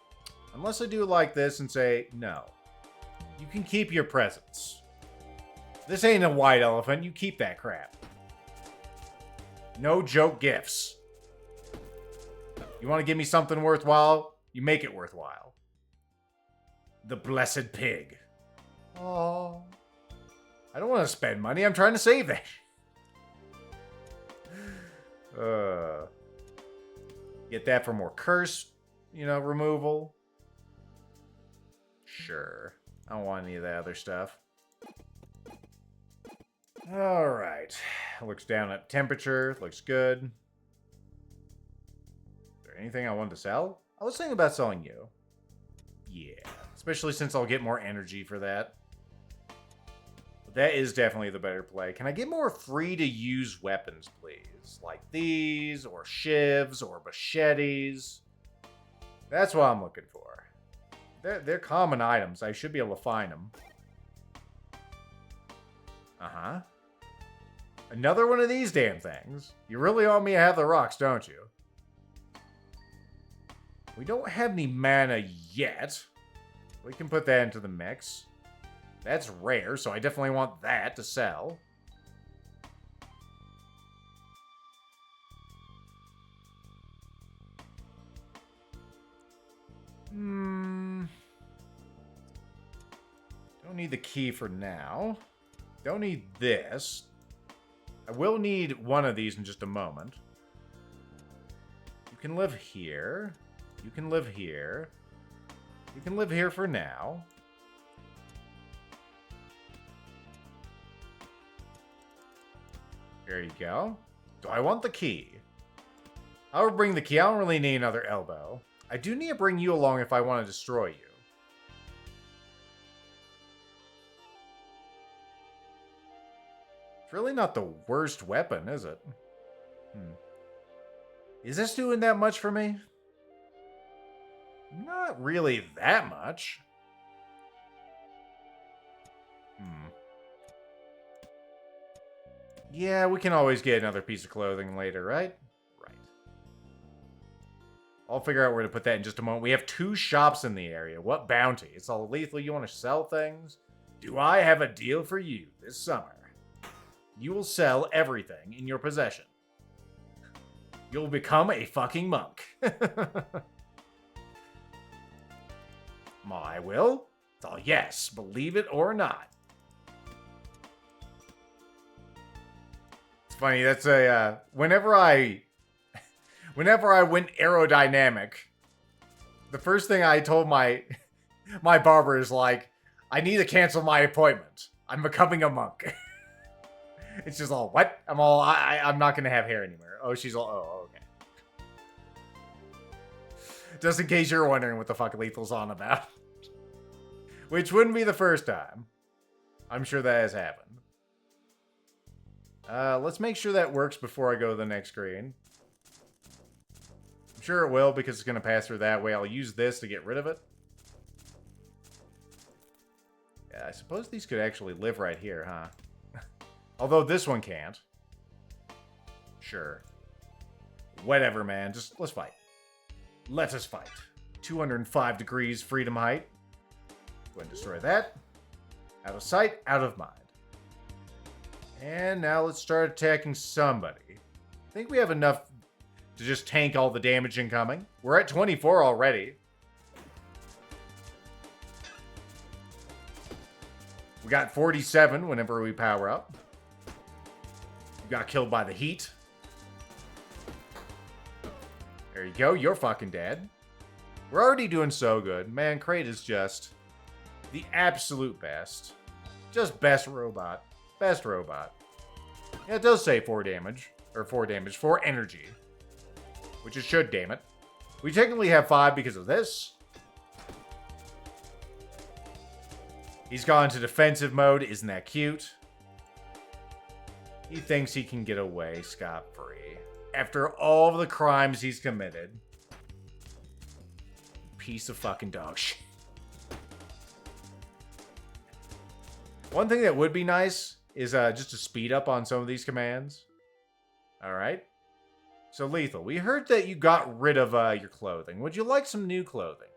A: Unless I do like this and say, no. You can keep your presents. This ain't a white elephant. You keep that crap. No joke gifts. You want to give me something worthwhile? You make it worthwhile. The blessed pig. Oh, I don't want to spend money. I'm trying to save that. Get that for more curse, removal. Sure. I don't want any of that other stuff. Alright. Looks down at temperature. Looks good. Is there anything I wanted to sell? I was thinking about selling you. Yeah. Especially since I'll get more energy for that. But that is definitely the better play. Can I get more free-to-use weapons, please? Like these, or shivs, or machetes. That's what I'm looking for. They're common items. I should be able to find them. Uh-huh. Another one of these damn things. You really want me to have the rocks, don't you? We don't have any mana yet. We can put that into the mix. That's rare, so I definitely want that to sell. Don't need the key for now. Don't need this. I will need one of these in just a moment. You can live here. You can live here. You can live here for now. There you go. Do I want the key? I'll bring the key. I don't really need another elbow. I do need to bring you along if I want to destroy you. It's really not the worst weapon, is it? Is this doing that much for me? Not really that much. Yeah, we can always get another piece of clothing later, right? Right. I'll figure out where to put that in just a moment. We have 2 shops in the area. What bounty? It's all lethal. You want to sell things? Do I have a deal for you this summer? You will sell everything in your possession. You'll become a fucking monk. I will? It's all yes, believe it or not. It's funny, that's a, whenever I went aerodynamic, the first thing I told my barber is like, I need to cancel my appointment. I'm becoming a monk. It's just all, what? I'm not going to have hair anymore. Oh, she's all, oh, okay. Just in case you're wondering what the fuck Lethal's on about. Which wouldn't be the first time. I'm sure that has happened. Let's make sure that works before I go to the next screen. I'm sure it will because it's going to pass through that way. I'll use this to get rid of it. Yeah, I suppose these could actually live right here, huh? Although this one can't. Sure. Whatever, man. Just let's fight. Let us fight. 205 degrees freedom height. Go ahead and destroy that. Out of sight, out of mind. And now let's start attacking somebody. I think we have enough to just tank all the damage incoming. We're at 24 already. We got 47 whenever we power up. We got killed by the heat. There you go. You're fucking dead. We're already doing so good. Man, Crate is just the absolute best. Just best robot. Best robot. Yeah, it does say 4 damage. Or 4 damage. 4 energy. Which it should, damn it. We technically have 5 because of this. He's gone to defensive mode. Isn't that cute? He thinks he can get away scot-free. After all the crimes he's committed. Piece of fucking dog shit. One thing that would be nice is just to speed up on some of these commands. Alright. So, Lethal, we heard that you got rid of your clothing. Would you like some new clothing?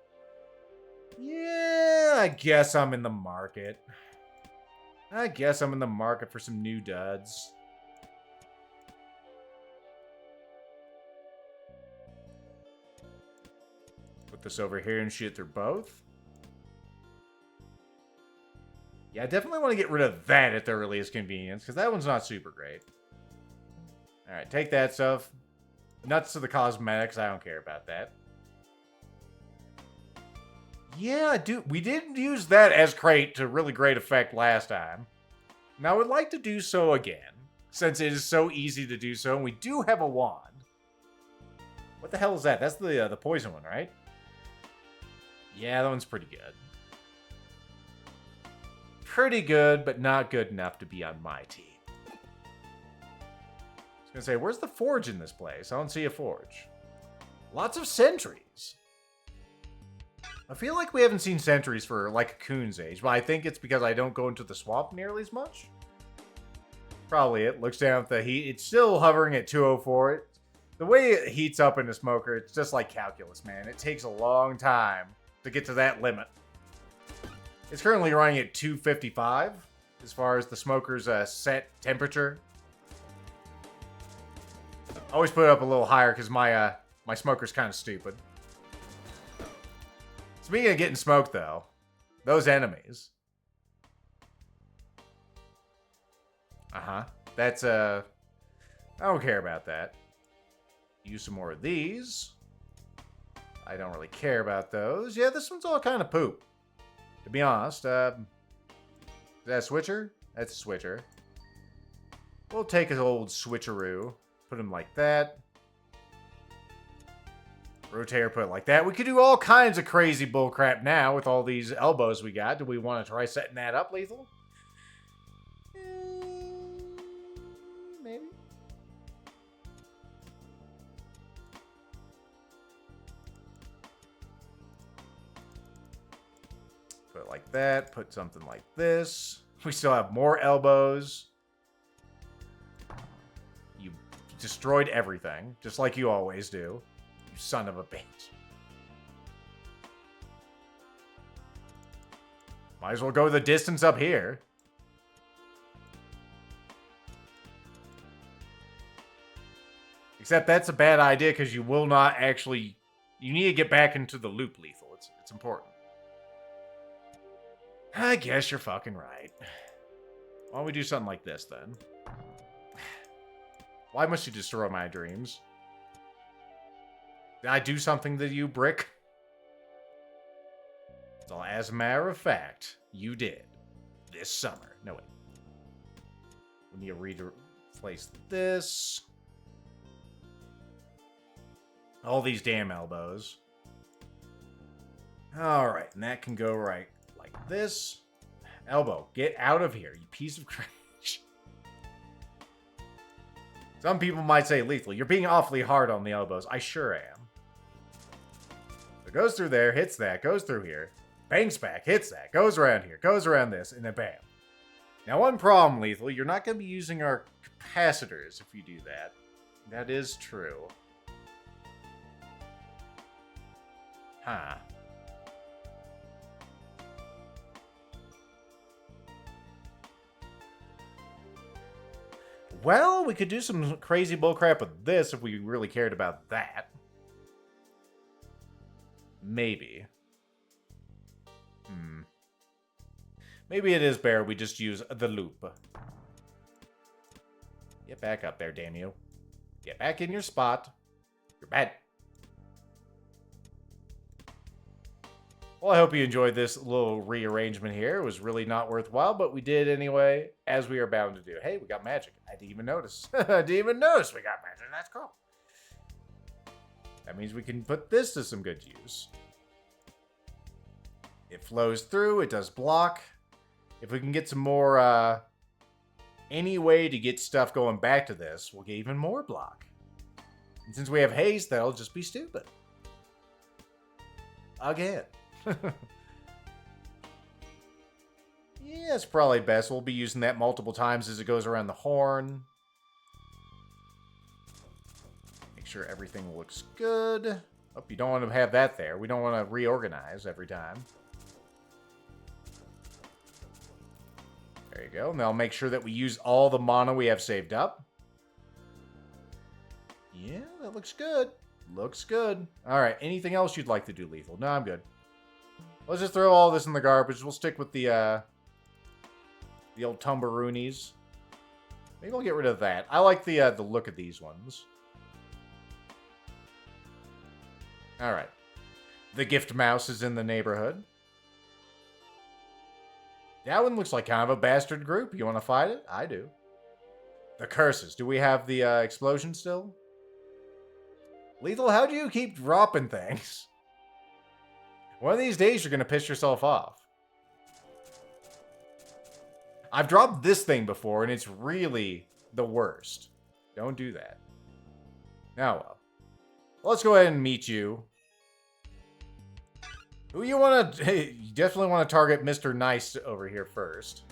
A: Yeah, I guess I'm in the market. I guess I'm in the market for some new duds. Put this over here and shoot through both. Yeah, I definitely want to get rid of that at the earliest convenience, because that one's not super great. Alright, take that stuff. Nuts to the cosmetics, I don't care about that. Yeah, we did use that as Crate to really great effect last time. Now, I would like to do so again, since it is so easy to do so, and we do have a wand. What the hell is that? That's the poison one, right? Yeah, that one's pretty good. Pretty good, but not good enough to be on my team. I was gonna say, where's the forge in this place? I don't see a forge. Lots of sentries. I feel like we haven't seen sentries for like a Coon's age, but I think it's because I don't go into the swamp nearly as much. Probably it. Looks down at the heat. It's still hovering at 204. The way it heats up in a smoker, it's just like calculus, man. It takes a long time to get to that limit. It's currently running at 255 as far as the smoker's set temperature. I always put it up a little higher because my smoker's kind of stupid. Speaking of getting smoked, though, those enemies. That's, I don't care about that. Use some more of these. I don't really care about those. Yeah, this one's all kind of poop. To be honest, is that a switcher? That's a switcher. We'll take an old switcheroo. Put him like that. Rotator, put it like that. We could do all kinds of crazy bullcrap now with all these elbows we got. Do we want to try setting that up, Lethal? Maybe. Put it like that. Put something like this. We still have more elbows. You destroyed everything, just like you always do. You son of a bitch. Might as well go the distance up here. Except that's a bad idea because you will not actually... You need to get back into the loop, Lethal. It's important. I guess you're fucking right. Why don't we do something like this, then? Why must you destroy my dreams? Did I do something to you, Brick? So, as a matter of fact, you did. This summer. No, wait. We need to replace this. All these damn elbows. Alright, and that can go right like this. Elbow, get out of here, you piece of trash. Some people might say, Lethal, you're being awfully hard on the elbows. I sure am. Goes through there, hits that, goes through here. Bangs back, hits that, goes around here, goes around this, and then bam. Now, one problem, Lethal, you're not going to be using our capacitors if you do that. That is true. Huh. Well, we could do some crazy bullcrap with this if we really cared about that. Maybe. Maybe it is better we just use the loop. Get back up there, damn you. Get back in your spot. You're bad. Well, I hope you enjoyed this little rearrangement here. It was really not worthwhile, but we did anyway, as we are bound to do. Hey, we got magic. I didn't even notice. I didn't even notice we got magic. That's cool. That means we can put this to some good use. It flows through. It does block. If we can get some more, any way to get stuff going back to this, we'll get even more block. And since we have haste, that'll just be stupid. Again. Yeah, it's probably best. We'll be using that multiple times as it goes around the horn. Make sure everything looks good. Oh, you don't want to have that there. We don't want to reorganize every time. There you go. Now make sure that we use all the mana we have saved up. Yeah, that looks good. Looks good. All right, anything else you'd like to do, Lethal? No, I'm good. Let's just throw all this in the garbage. We'll stick with the old Tumbaroonies. Maybe I'll get rid of that. I like the look of these ones. All right. The gift mouse is in the neighborhood. That one looks like kind of a bastard group. You want to fight it? I do. The curses. Do we have the explosion still? Lethal, how do you keep dropping things? One of these days, you're going to piss yourself off. I've dropped this thing before, and it's really the worst. Don't do that. Now, well. Let's go ahead and meet you. Who you want to... Hey, you definitely want to target Mr. Nice over here first.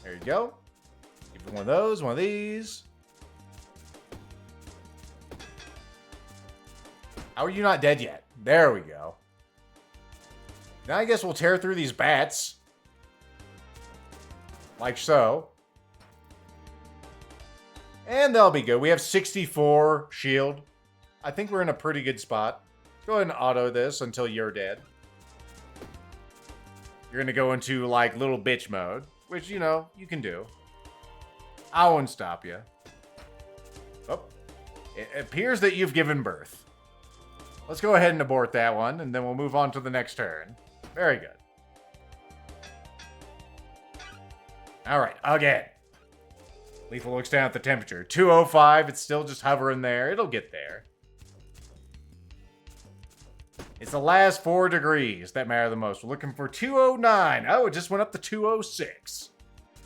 A: There you go. Give him one of those, one of these. How are you not dead yet? There we go. Now I guess we'll tear through these bats. Like so. And they'll be good. We have 64 shield. I think we're in a pretty good spot. Go ahead and auto this until you're dead. You're going to go into, like, little bitch mode. Which, you know, you can do. I won't stop you. Oh. It appears that you've given birth. Let's go ahead and abort that one, and then we'll move on to the next turn. Very good. Alright, again. Lethal looks down at the temperature. 205, it's still just hovering there. It'll get there. It's the last 4 degrees that matter the most. We're looking for 209. Oh, it just went up to 206.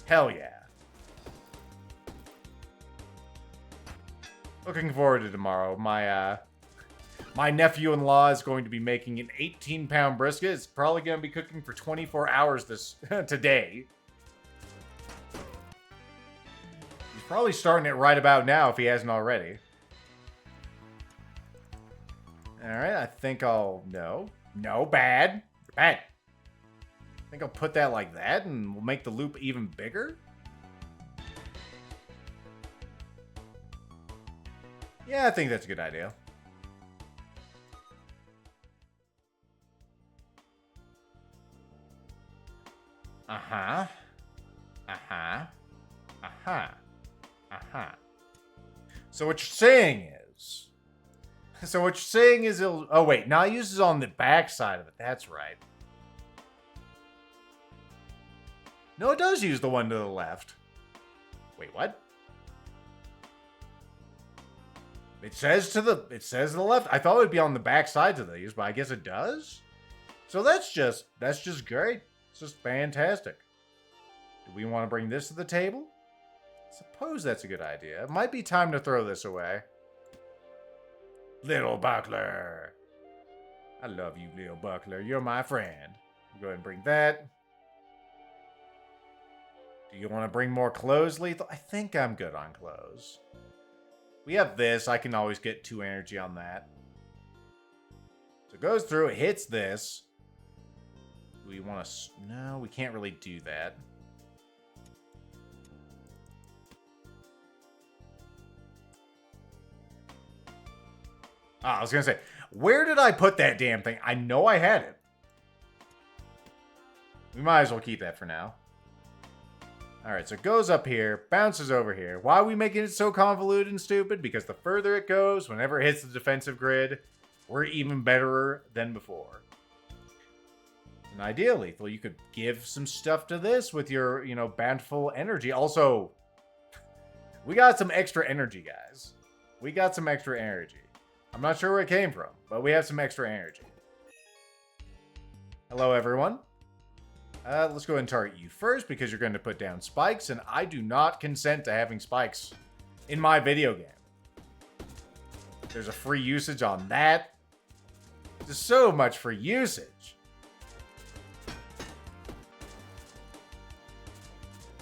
A: Hell yeah. Looking forward to tomorrow. My nephew-in-law is going to be making an 18-pound brisket. It's probably going to be cooking for 24 hours today. He's probably starting it right about now if he hasn't already. Alright, I think I'll... No, bad. You're bad. I think I'll put that like that, and we'll make the loop even bigger. Yeah, I think that's a good idea. Uh-huh. Uh-huh. Uh-huh. Uh-huh. So what you're saying is... it'll... Oh, wait. Now it uses on the back side of it. That's right. No, it does use the one to the left. Wait, what? It says to the left. I thought it would be on the back sides of these, but I guess it does? So that's just great. It's just fantastic. Do we want to bring this to the table? I suppose that's a good idea. It might be time to throw this away. Little Buckler. I love you, Little Buckler. You're my friend. Go ahead and bring that. Do you want to bring more clothes, Lethal? I think I'm good on clothes. We have this. I can always get 2 energy on that. So it goes through. It hits this. Do we want to... No, we can't really do that. I was going to say, where did I put that damn thing? I know I had it. We might as well keep that for now. Alright, so it goes up here, bounces over here. Why are we making it so convoluted and stupid? Because the further it goes, whenever it hits the defensive grid, we're even betterer than before. And ideally, Lethal, you could give some stuff to this with your, bountiful energy. Also, we got some extra energy, guys. We got some extra energy. I'm not sure where it came from, but we have some extra energy. Hello, everyone. Let's go ahead and target you first because you're going to put down spikes, and I do not consent to having spikes in my video game. There's a free usage on that. There's so much free usage.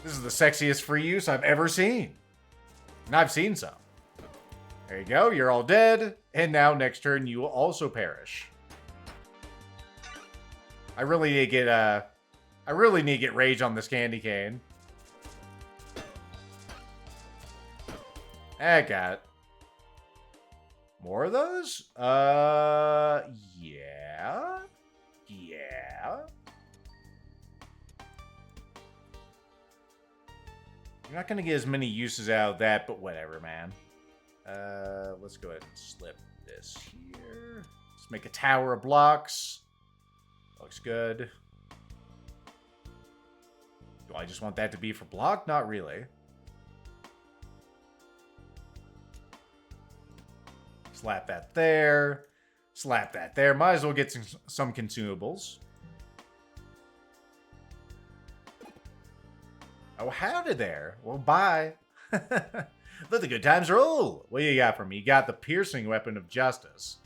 A: This is the sexiest free use I've ever seen. And I've seen some. There you go, you're all dead. And now next turn you will also perish. I really need to get rage on this candy cane. I got it. More of those? Yeah. Yeah. You're not going to get as many uses out of that, but whatever, man. Let's go ahead and slip this here. Let's make a tower of blocks. Looks good. Do I just want that to be for block? Not really. Slap that there. Slap that there. Might as well get some consumables. Oh, howdy there. Well, bye. Let the good times roll. What do you got for me? You got the piercing weapon of justice.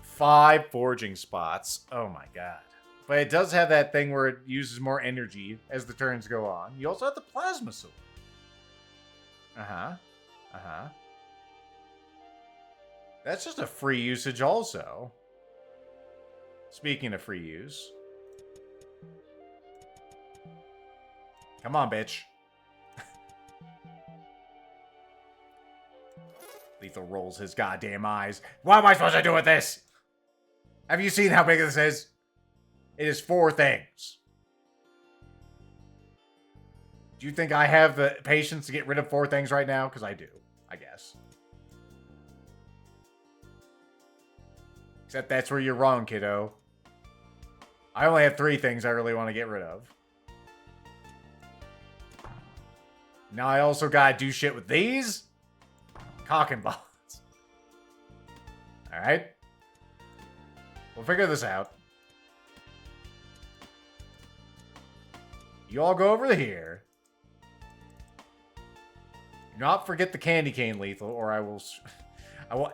A: 5 forging spots. Oh my god. But it does have that thing where it uses more energy as the turns go on. You also have the plasma sword. That's just a free usage also. Speaking of free use. Come on, bitch. Lethal rolls his goddamn eyes. What am I supposed to do with this? Have you seen how big this is? It is 4 things. Do you think I have the patience to get rid of 4 things right now? Because I do, I guess. Except that's where you're wrong, kiddo. I only have 3 things I really want to get rid of. Now I also gotta do shit with these. Cock and balls. Alright. We'll figure this out. You all go over here. Do not forget the candy cane, Lethal, or I will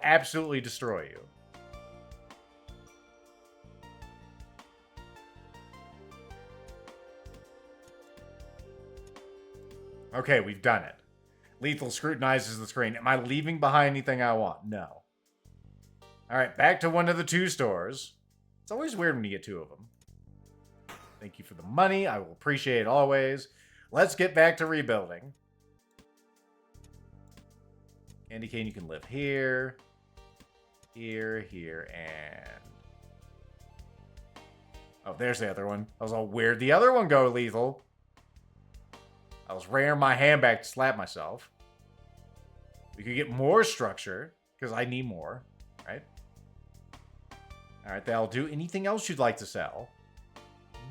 A: absolutely destroy you. Okay, we've done it. Lethal scrutinizes the screen. Am I leaving behind anything I want? No. Alright, back to one of the 2 stores. It's always weird when you get 2 of them. Thank you for the money. I will appreciate it always. Let's get back to rebuilding. Candy cane, you can live here. Here, and... Oh, there's the other one. I was all, where'd the other one go, Lethal? I was rearing my hand back to slap myself. We could get more structure, because I need more, right? Alright, that'll do. Anything else you'd like to sell?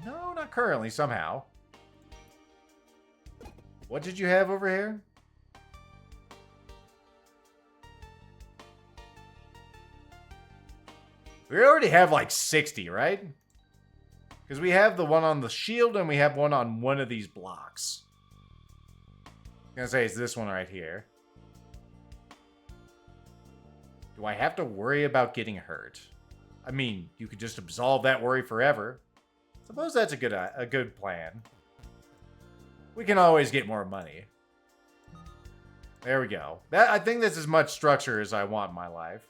A: No, not currently, somehow. What did you have over here? We already have like 60, right? Because we have the one on the shield and we have one on one of these blocks. I'm gonna say it's this one right here. Do I have to worry about getting hurt? I mean, you could just absolve that worry forever. Suppose that's a good plan. We can always get more money. There we go. I think that's as much structure as I want in my life.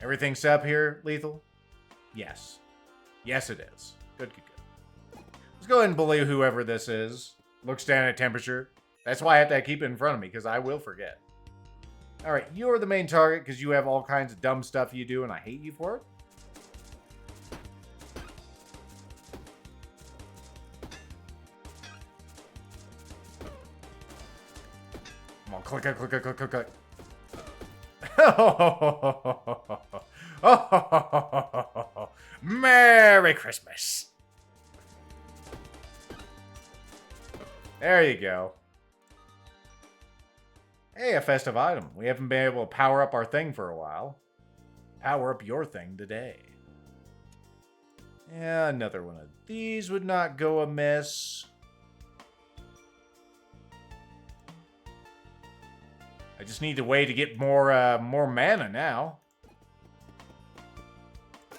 A: Everything set up here, Lethal? Yes. Yes, it is. Good, good, good. Let's go ahead and believe whoever this is. Looks down at temperature. That's why I have to keep it in front of me, because I will forget. Alright, you're the main target because you have all kinds of dumb stuff you do, and I hate you for it. Come on, click, click, click, click, click, click. Merry Christmas. There you go. Hey, a festive item. We haven't been able to power up our thing for a while. Power up your thing today. Yeah, another one of these would not go amiss. I just need a way to get more mana now. If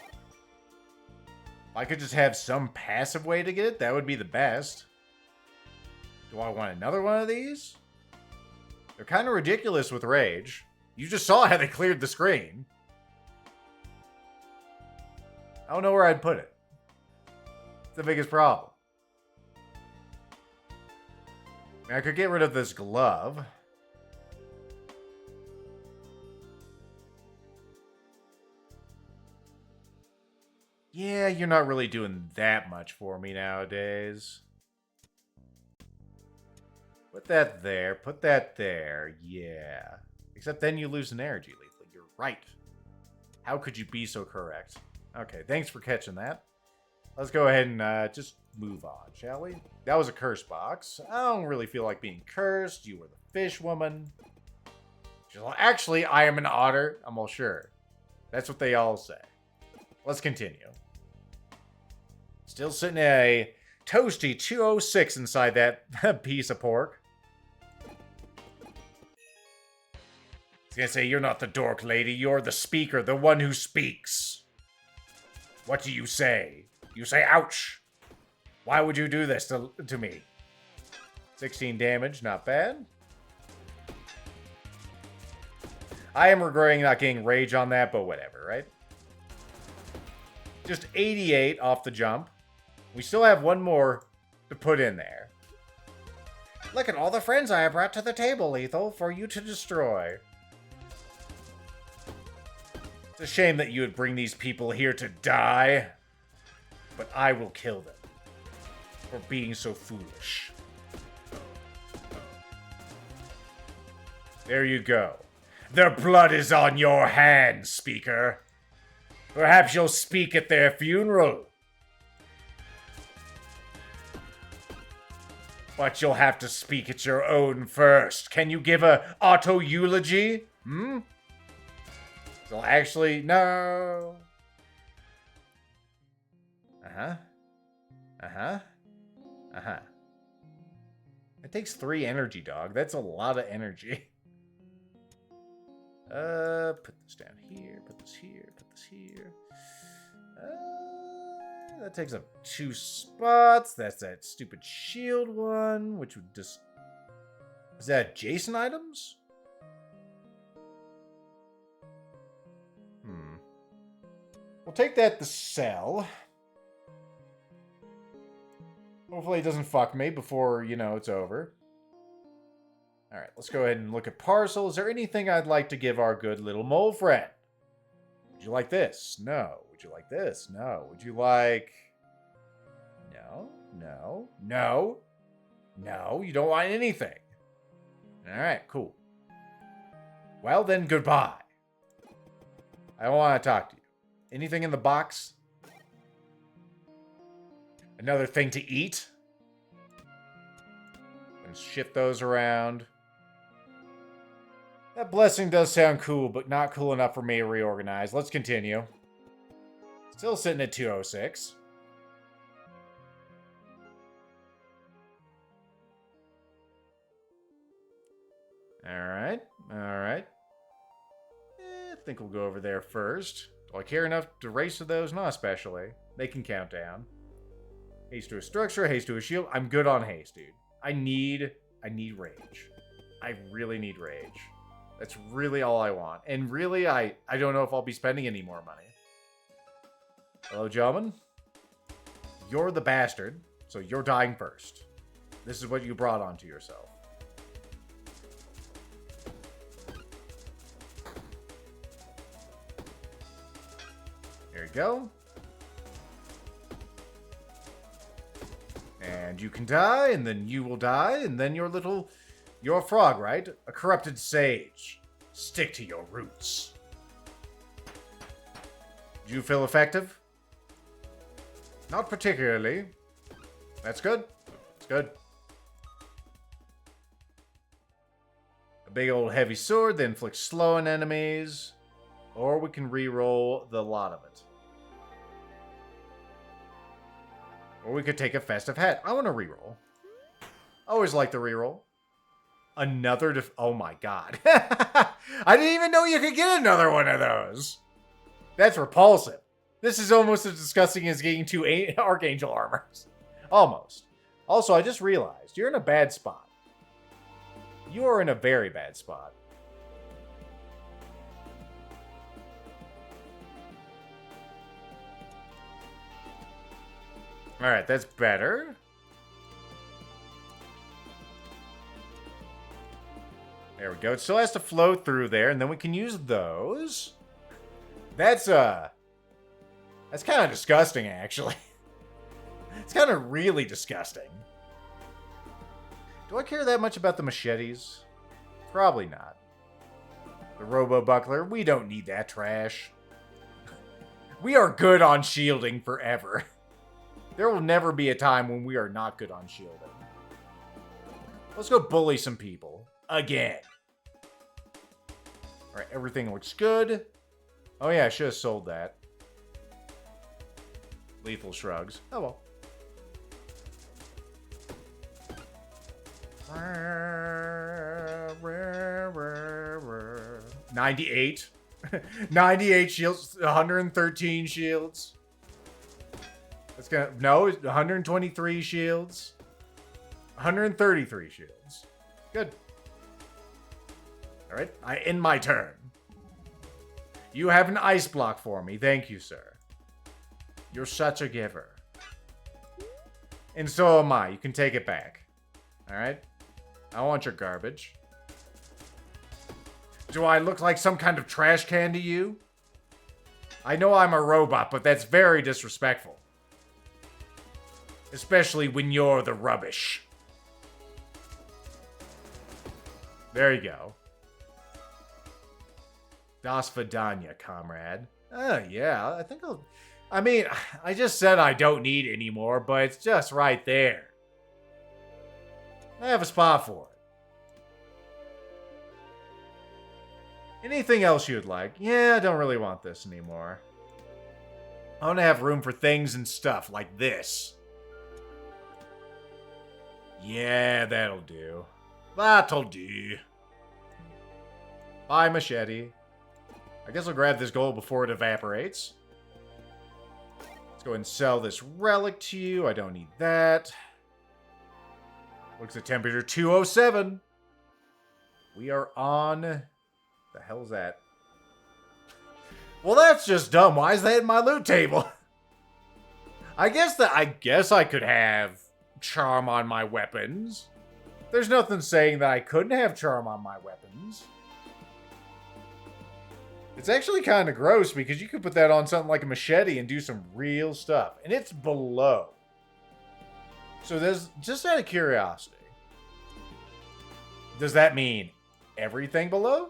A: I could just have some passive way to get it, that would be the best. Do I want another one of these? They're kind of ridiculous with rage. You just saw how they cleared the screen. I don't know where I'd put it. It's the biggest problem. I mean, I could get rid of this glove. Yeah, you're not really doing that much for me nowadays. Put that there. Put that there. Yeah. Except then you lose an energy, Lethal. You're right. How could you be so correct? Okay, thanks for catching that. Let's go ahead and just move on, shall we? That was a curse box. I don't really feel like being cursed. You were the fish woman. She's like, actually, I am an otter. I'm all sure. That's what they all say. Let's continue. Still sitting at a toasty 206 inside that piece of pork. I was gonna say, you're not the dork lady, you're the speaker, the one who speaks. What do you say? You say, ouch! Why would you do this to me? 16 damage, not bad. I am regretting not getting rage on that, but whatever, right? Just 88 off the jump. We still have one more to put in there. Look at all the friends I have brought to the table, Lethal, for you to destroy. It's a shame that you would bring these people here to die, but I will kill them for being so foolish. There you go. Their blood is on your hands, speaker. Perhaps you'll speak at their funeral. But you'll have to speak at your own first. Can you give a auto-eulogy? So actually, no. Uh-huh. Uh-huh. Uh-huh. It takes 3 energy, dog. That's a lot of energy. Put this down here, put this here, put this here. That takes up 2 spots. That's that stupid shield one, which would just... Is that adjacent items? We'll take that to sell. Hopefully it doesn't fuck me before, you know, it's over. Alright, let's go ahead and look at parcel. Is there anything I'd like to give our good little mole friend? Would you like this? No. Would you like this? No. Would you like... No. No. No. No. You don't want anything. Alright, cool. Well then, goodbye. I don't want to talk to you. Anything in the box? Another thing to eat? And shift those around. That blessing does sound cool, but not cool enough for me to reorganize. Let's continue. Still sitting at 206. Alright. Alright. I think we'll go over there first. Do I care enough to race to those? Not especially. They can count down. Haste to a structure, haste to a shield. I'm good on haste, dude. I need rage. I really need rage. That's really all I want. And really, I don't know if I'll be spending any more money. Hello, gentlemen. You're the bastard, so you're dying first. This is what you brought onto yourself. There you go. And you can die, and then you will die, and then you're a frog, right? A corrupted sage. Stick to your roots. Do you feel effective? Not particularly. That's good. It's good. A big old heavy sword that inflicts slow on enemies. Or we can re-roll the lot of it. Or we could take a festive hat. I want to re-roll. Always like the re-roll. Another oh my god. I didn't even know you could get another one of those. That's repulsive. This is almost as disgusting as getting two Archangel armors. Almost. Also, I just realized you're in a bad spot. You are in a very bad spot. Alright, that's better. There we go. It still has to flow through there, and then we can use those. That's kind of disgusting, actually. It's kind of really disgusting. Do I care that much about the machetes? Probably not. The Robo Buckler, we don't need that trash. We are good on shielding forever. There will never be a time when we are not good on shielding. Let's go bully some people. Again. Alright, everything looks good. Oh yeah, I should have sold that. Lethal shrugs. Oh well. 98. 98 shields. 113 shields. That's gonna... No, 123 shields. 133 shields. Good. Alright, I end my turn. You have an ice block for me. Thank you, sir. You're such a giver. And so am I. You can take it back. Alright? I want your garbage. Do I look like some kind of trash can to you? I know I'm a robot, but that's very disrespectful. Especially when you're the rubbish. There you go. Das Vidanya, comrade. Oh, yeah, I think I'll... I mean, I just said I don't need any more, but it's just right there. I have a spot for it. Anything else you'd like? Yeah, I don't really want this anymore. I want to have room for things and stuff like this. Yeah, that'll do. That'll do. Bye, machete. I guess I'll grab this gold before it evaporates. Let's go ahead and sell this relic to you. I don't need that. Looks at temperature 207. We are on... The hell's that? Well, that's just dumb. Why is that in my loot table? I guess I could have charm on my weapons. There's nothing saying that I couldn't have charm on my weapons. It's actually kind of gross because you could put that on something like a machete and do some real stuff. And it's below. So there's, just out of curiosity, does that mean everything below?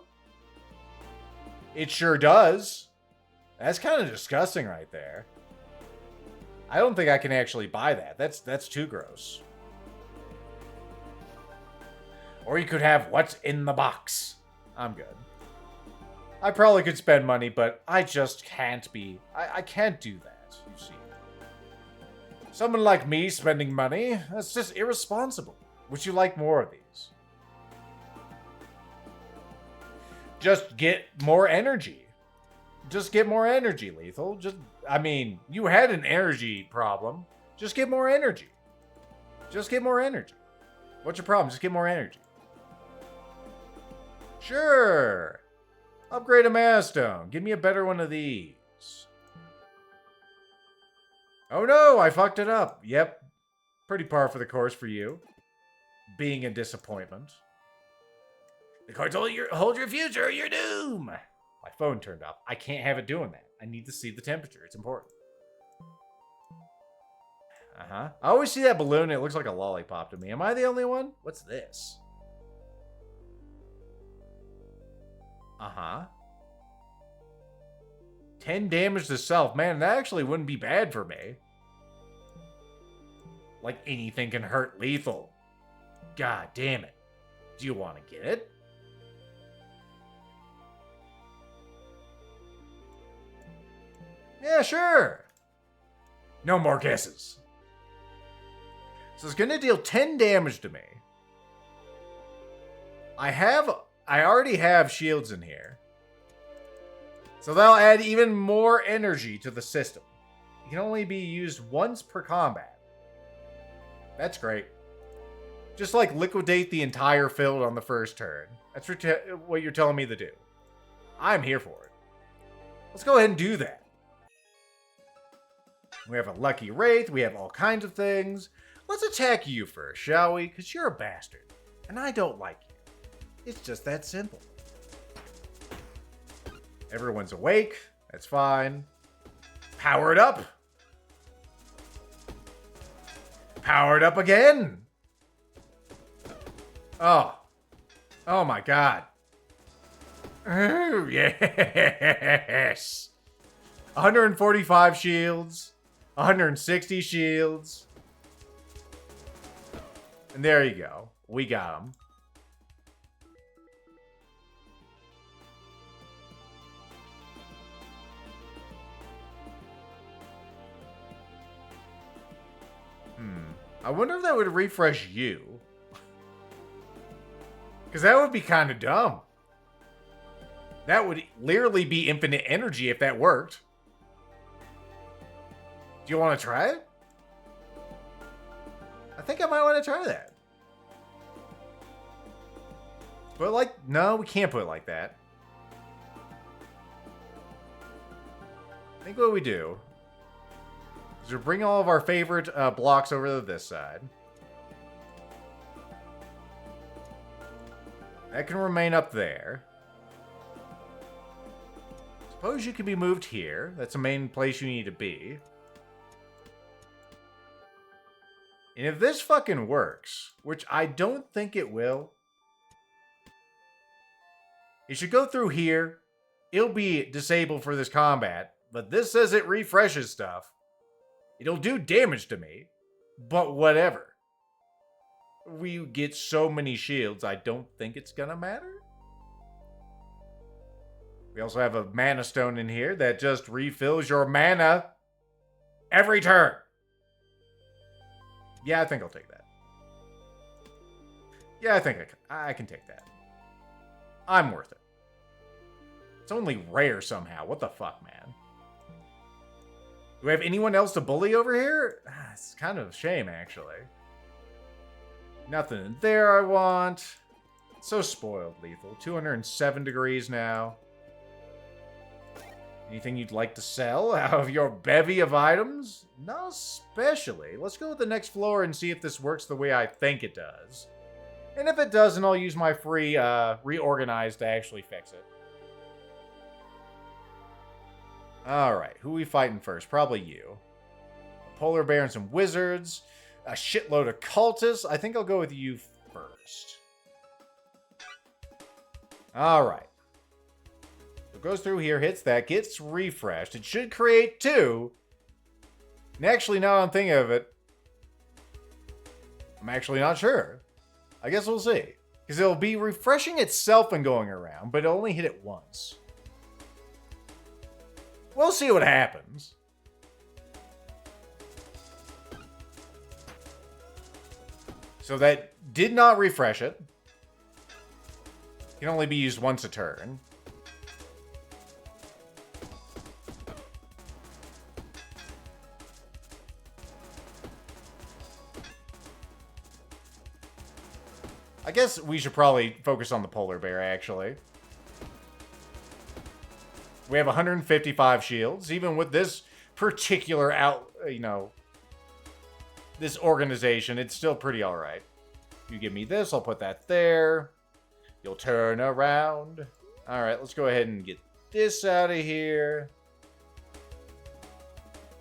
A: It sure does. That's kind of disgusting right there. I don't think I can actually buy that. That's too gross. Or you could have what's in the box. I'm good. I probably could spend money, but I just can't be... I can't do that, you see. Someone like me spending money, that's just irresponsible. Would you like more of these? Just get more energy. Just get more energy, Lethal. I mean, you had an energy problem. Just get more energy. Just get more energy. What's your problem? Just get more energy. Sure. Upgrade a mana stone. Give me a better one of these. Oh no, I fucked it up. Yep. Pretty par for the course for you. Being a disappointment. The cards hold your future or your doom. My phone turned off. I can't have it doing that. I need to see the temperature. It's important. I always see that balloon. It looks like a lollipop to me. Am I the only one? What's this? 10 damage to self. Man, that actually wouldn't be bad for me. Like anything can hurt Lethal. God damn it. Do you want to get it? Yeah, sure. No more guesses. So it's going to deal 10 damage to me. I already have shields in here. So that'll add even more energy to the system. It can only be used once per combat. That's great. Just like liquidate the entire field on the first turn. That's what you're telling me to do. I'm here for it. Let's go ahead and do that. We have a lucky wraith. We have all kinds of things. Let's attack you first, shall we? Because you're a bastard. And I don't like you. It's just that simple. Everyone's awake. That's fine. Power it up. Power it up again. Oh. Oh my god. Oh, yes. 145 shields. 160 shields. And there you go. We got them. I wonder if that would refresh you. Because that would be kind of dumb. That would literally be infinite energy if that worked. Do you want to try it? I think I might want to try that. But like, no, we can't put it like that. I think what we do is we bring all of our favorite blocks over to this side. That can remain up there. Suppose you can be moved here. That's the main place you need to be. And if this fucking works, which I don't think it will, it should go through here. It'll be disabled for this combat, but this says it refreshes stuff. It'll do damage to me, but whatever. We get so many shields, I don't think it's gonna matter. We also have a mana stone in here that just refills your mana every turn. Yeah, I think I'll take that. Yeah, I think I can take that. I'm worth it. It's only rare somehow. What the fuck, man? Do we have anyone else to bully over here? It's kind of a shame, actually. Nothing in there I want. So spoiled, Lethal. 207 degrees now. Anything you'd like to sell out of your bevy of items? Not especially. Let's go with the next floor and see if this works the way I think it does. And if it doesn't, I'll use my free reorganize to actually fix it. Alright, who are we fighting first? Probably you. A polar bear and some wizards. A shitload of cultists. I think I'll go with you first. Alright. So it goes through here, hits that, gets refreshed. It should create 2. And actually, now I'm thinking of it, I'm actually not sure. I guess we'll see. Because it'll be refreshing itself and going around, but it'll only hit it once. We'll see what happens. So that did not refresh it. Can only be used once a turn. I guess we should probably focus on the polar bear, actually. We have 155 shields, even with this particular this organization, it's still pretty alright. You give me this, I'll put that there. You'll turn around. Alright, let's go ahead and get this out of here.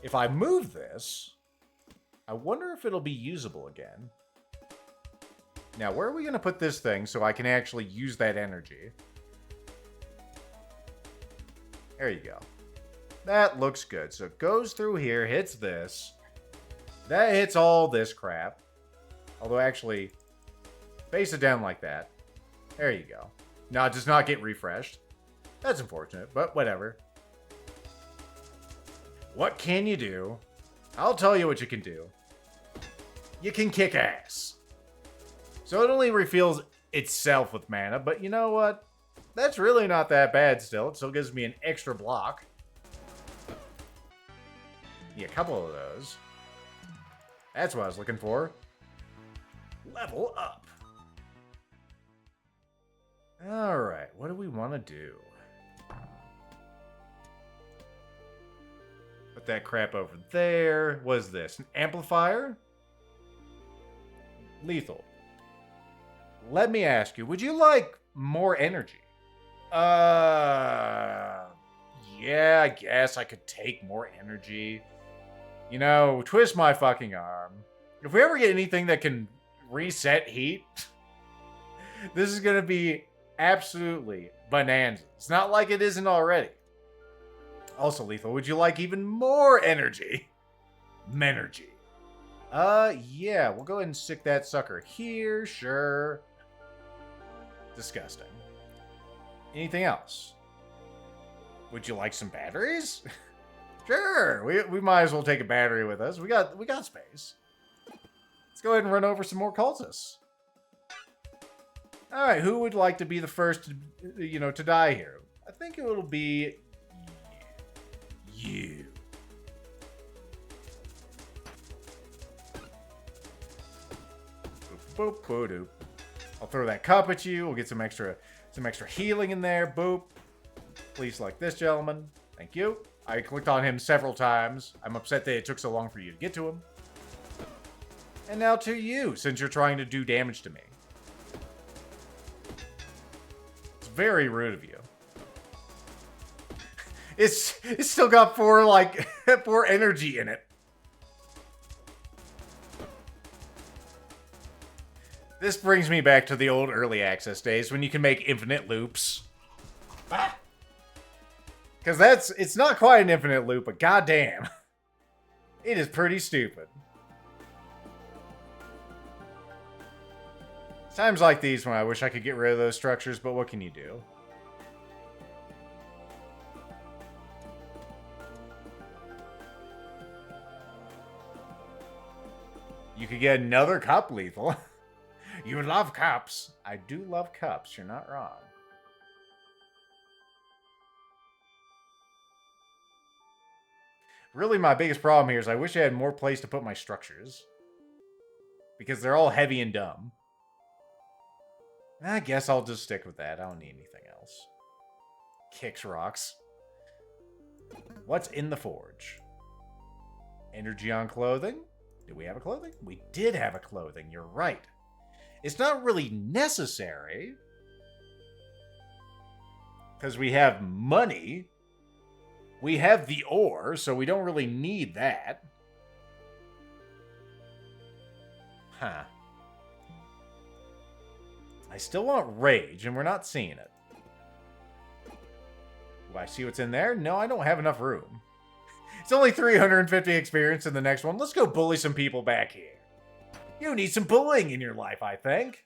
A: If I move this, I wonder if it'll be usable again. Now, where are we going to put this thing so I can actually use that energy? There you go. That looks good. So it goes through here, hits this. That hits all this crap. Although, actually, face it down like that. There you go. Now, it does not get refreshed. That's unfortunate, but whatever. What can you do? I'll tell you what you can do. You can kick ass. So it only refills itself with mana, but you know what? That's really not that bad still. It still gives me an extra block. Yeah, a couple of those. That's what I was looking for. Level up. Alright, what do we want to do? Put that crap over there. What is this? An amplifier? Lethal. Let me ask you, would you like more energy? Yeah, I guess I could take more energy. You know, twist my fucking arm. If we ever get anything that can reset heat, this is going to be absolutely bonanza. It's not like it isn't already. Also, Lethal, would you like even more energy? Menergy. Yeah, we'll go ahead and stick that sucker here, sure. Disgusting. Anything else? Would you like some batteries? Sure, we might as well take a battery with us. We got space. Let's go ahead and run over some more cultists. All right, who would like to be the first to, to die here? I think it will be you. Boop, boop, boop. I'll throw that cup at you. We'll get some extra healing in there. Boop. Please select this gentleman. Thank you. I clicked on him several times. I'm upset that it took so long for you to get to him. And now to you, since you're trying to do damage to me. It's very rude of you. It's still got 4 energy in it. This brings me back to the old early access days when you can make infinite loops. Because it's not quite an infinite loop, but goddamn, it is pretty stupid. Times like these when I wish I could get rid of those structures, but what can you do? You could get another cup, Lethal. You love cups. I do love cups. You're not wrong. Really, my biggest problem here is I wish I had more place to put my structures. Because they're all heavy and dumb. I guess I'll just stick with that. I don't need anything else. Kicks rocks. What's in the forge? Energy on clothing? Did we have a clothing? We did have a clothing. You're right. It's not really necessary. Because we have money. We have the ore, so we don't really need that. Huh. I still want rage, and we're not seeing it. Do I see what's in there? No, I don't have enough room. It's only 350 experience in the next one. Let's go bully some people back here. You need some bullying in your life, I think.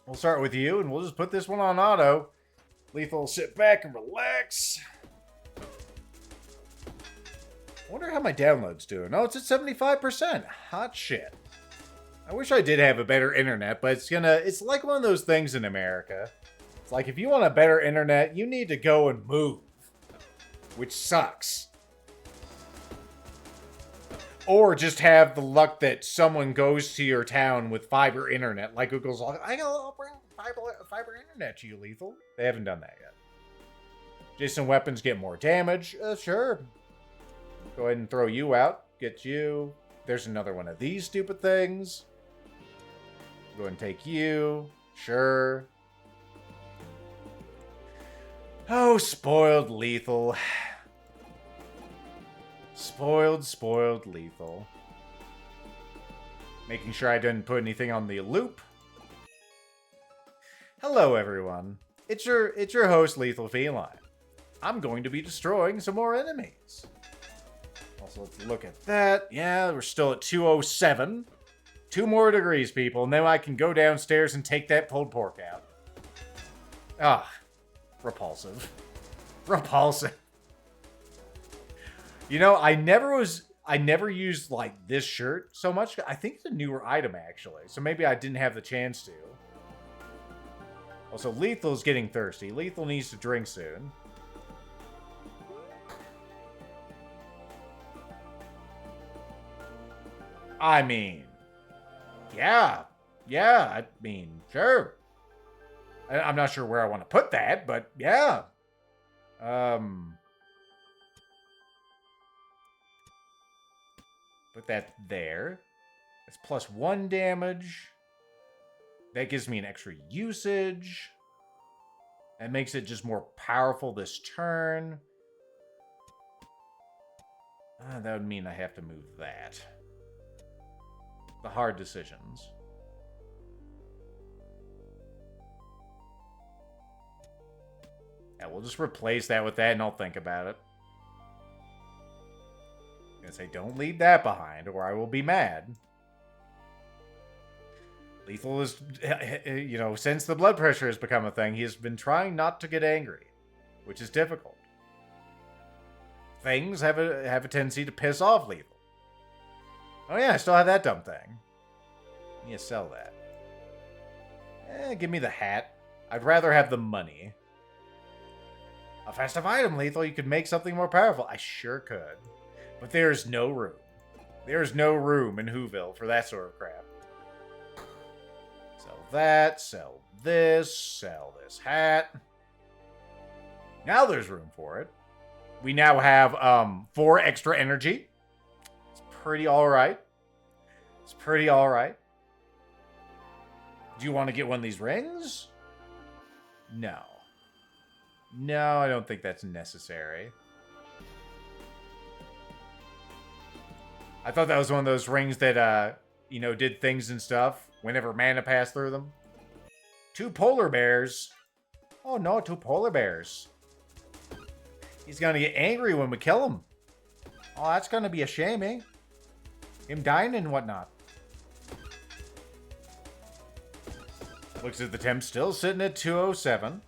A: We'll start with you, and we'll just put this one on auto. Lethal, sit back and relax. I wonder how my download's doing. Oh, it's at 75%. Hot shit. I wish I did have a better internet, but it's like one of those things in America. It's like if you want a better internet, you need to go and move. Which sucks. Or just have the luck that someone goes to your town with fiber internet. Like Google's like, I'll bring fiber internet to you, Lethal. They haven't done that yet. Jason weapons get more damage. Sure. Go ahead and throw you out. Get you. There's another one of these stupid things. Go ahead and take you. Sure. Oh, spoiled Lethal. Spoiled Lethal. Making sure I didn't put anything on the loop. Hello, everyone. It's your host, Lethal Feline. I'm going to be destroying some more enemies. Also, let's look at that. Yeah, we're still at 207. 2 more degrees, people, and then I can go downstairs and take that pulled pork out. Ah, repulsive. Repulsive. You know, I never used, like, this shirt so much. I think it's a newer item, actually. So maybe I didn't have the chance to. Also, Lethal's getting thirsty. Lethal needs to drink soon. I mean, yeah. I mean, sure. I'm not sure where I want to put that, but yeah. Put that there. It's +1 damage. That gives me an extra usage. That makes it just more powerful this turn. That would mean I have to move that. The hard decisions. Yeah, we'll just replace that with that and I'll think about it. I'm gonna say, don't leave that behind or I will be mad. Lethal is, you know, since the blood pressure has become a thing, he has been trying not to get angry, which is difficult. Things have a tendency to piss off Lethal. Oh yeah, I still have that dumb thing. I need to sell that. Give me the hat. I'd rather have the money. A festive item, Lethal. You could make something more powerful. I sure could. But there's no room. There's no room in Whoville for that sort of crap. Sell that. Sell this hat. Now there's room for it. We now have 4 extra energy. It's pretty alright. It's pretty alright. Do you want to get one of these rings? No. No, I don't think that's necessary. I thought that was one of those rings that, you know, did things and stuff whenever mana passed through them. 2 polar bears. Oh no, 2 polar bears. He's gonna get angry when we kill him. Oh, that's gonna be a shame, eh? Him dying and whatnot. Looks at the temp still sitting at 207.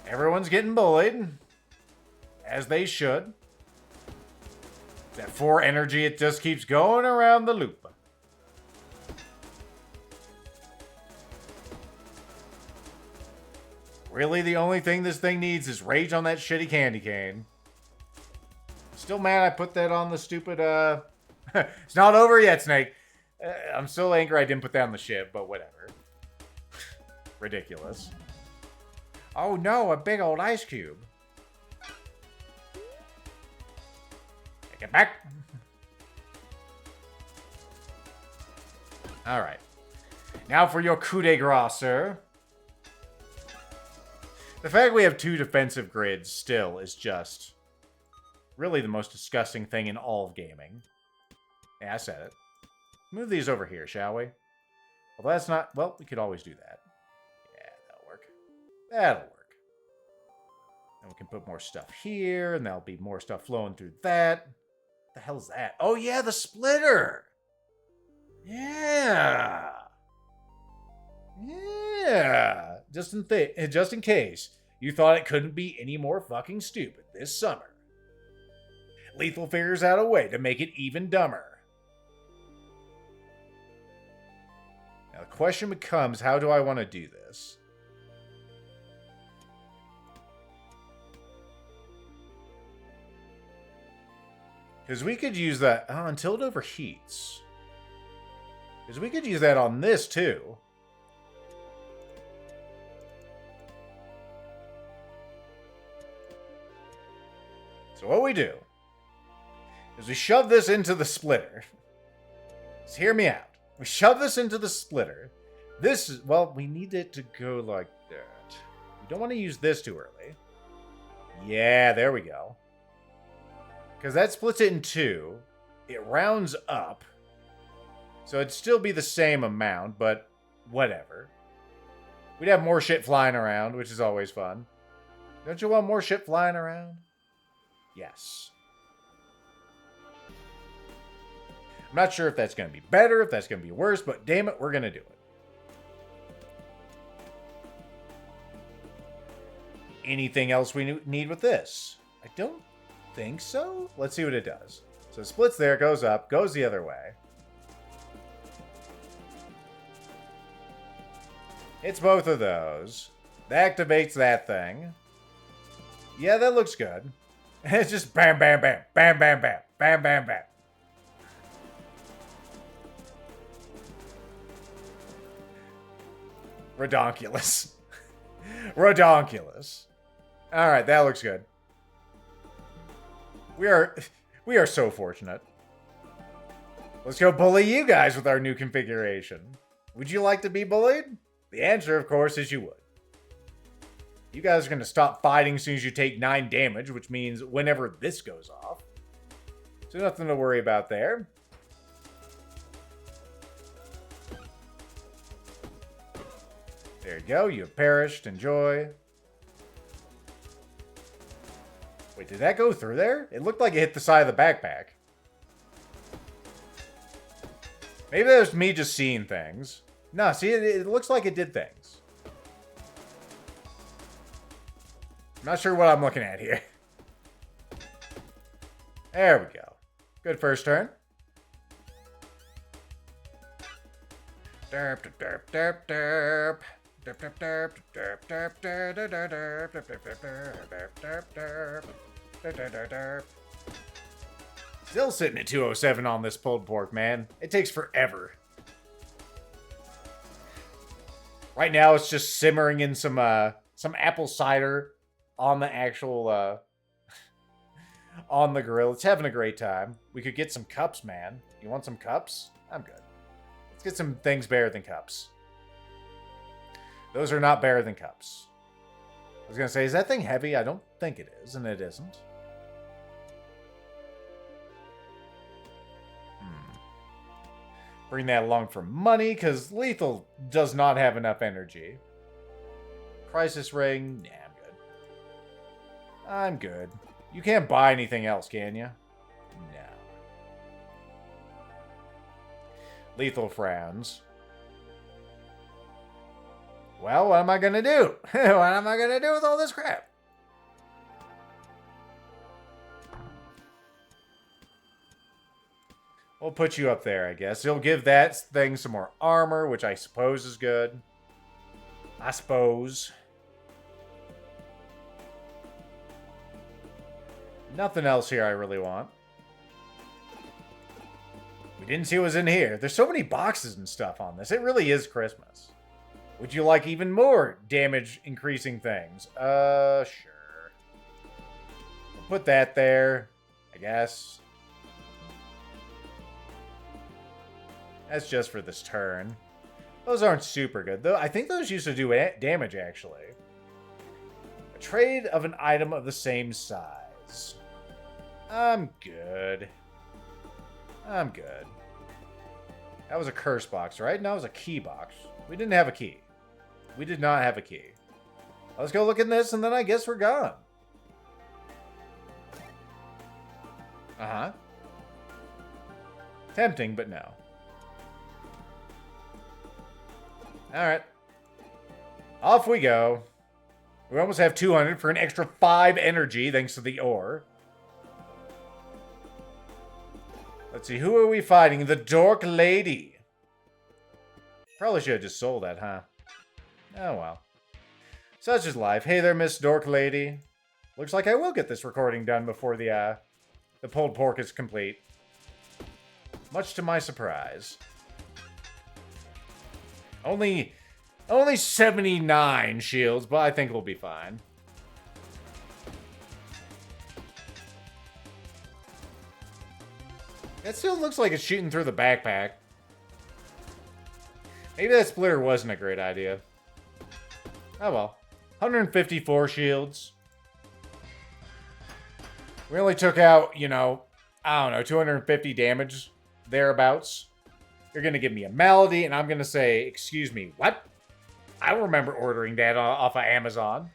A: Everyone's getting bullied. As they should. That 4 energy, it just keeps going around the loop. Really, the only thing this thing needs is rage on that shitty candy cane. Still mad I put that on the stupid, It's not over yet, Snake. I'm still angry I didn't put that on the ship, but whatever. Ridiculous. Oh no, a big old ice cube. Take it back. Alright. Now for your coup de grace, sir. The fact we have 2 defensive grids still is just really the most disgusting thing in all of gaming. Yeah, I said it. Move these over here, shall we? Well, that's not... Well, we could always do that. Yeah, that'll work. That'll work. And we can put more stuff here, and there'll be more stuff flowing through that. What the hell's that? Oh, yeah, the splitter! Yeah! Yeah! Just in case you thought it couldn't be any more fucking stupid this summer. Lethal figures out a way to make it even dumber. Now the question becomes, how do I want to do this? Because we could use that until it overheats. Because we could use that on this too. So what we do is we shove this into the splitter. Just hear me out. We shove this into the splitter. This is, well, we need it to go like that. We don't want to use this too early. Yeah, there we go. Because that splits it in two. It rounds up. So it'd still be the same amount, but whatever. We'd have more shit flying around, which is always fun. Don't you want more shit flying around? Yes. I'm not sure if that's going to be better, if that's going to be worse, but damn it, we're going to do it. Anything else we need with this? I don't think so. Let's see what it does. So it splits there, goes up, goes the other way. It's both of those. That activates that thing. Yeah, that looks good. It's just bam, bam, bam, bam, bam, bam, bam, bam, bam. Redonkulous. Redonkulous. Alright, that looks good. We are so fortunate. Let's go bully you guys with our new configuration. Would you like to be bullied? The answer, of course, is you would. You guys are going to stop fighting as soon as you take 9 damage, which means whenever this goes off. So nothing to worry about there. There you go. You have perished. Enjoy. Wait, did that go through there? It looked like it hit the side of the backpack. Maybe that was me just seeing things. No, see, it looks like it did things. I'm not sure what I'm looking at here. There we go. Good first turn. Derp, derp, derp, derp. Derp, derp, derp, derp, derp, derp, derp, derp, derp, derp, derp, derp, derp. Still sitting at 207 on this pulled pork, man. It takes forever. Right now, it's just simmering in some apple cider on the actual on the grill. It's having a great time. We could get some cups, man. You want some cups? I'm good. Let's get some things better than cups. Those are not better than cups. I was gonna say, is that thing heavy? I don't think it is, and it isn't. Bring that along for money, because Lethal does not have enough energy. Crisis Ring? Nah, I'm good. You can't buy anything else, can you? No. Lethal frowns. Well, what am I gonna do? What am I gonna do with all this crap? We'll put you up there, I guess. It'll give that thing some more armor, which I suppose is good. I suppose. Nothing else here I really want. We didn't see what was in here. There's so many boxes and stuff on this. It really is Christmas. Would you like even more damage increasing things? Sure. We'll put that there, I guess. That's just for this turn. Those aren't super good, though. I think those used to do damage, actually. A trade of an item of the same size. I'm good. I'm good. That was a curse box, right? No, it was a key box. We didn't have a key. We did not have a key. Let's go look at this, and then I guess we're gone. Uh-huh. Tempting, but no. Alright. Off we go. We almost have 200 for an extra 5 energy, thanks to the ore. Let's see, who are we fighting? The Dork Lady. Probably should have just sold that, huh? Oh well. Such is life. Hey there, Miss Dork Lady. Looks like I will get this recording done before the The pulled pork is complete. Much to my surprise. Only 79 shields, but I think we'll be fine. It still looks like it's shooting through the backpack. Maybe that splitter wasn't a great idea. Oh well. 154 shields. We only took out, you know, I don't know, 250 damage, thereabouts. You're going to give me a malady, and I'm going to say, excuse me, what? I don't remember ordering that off of Amazon.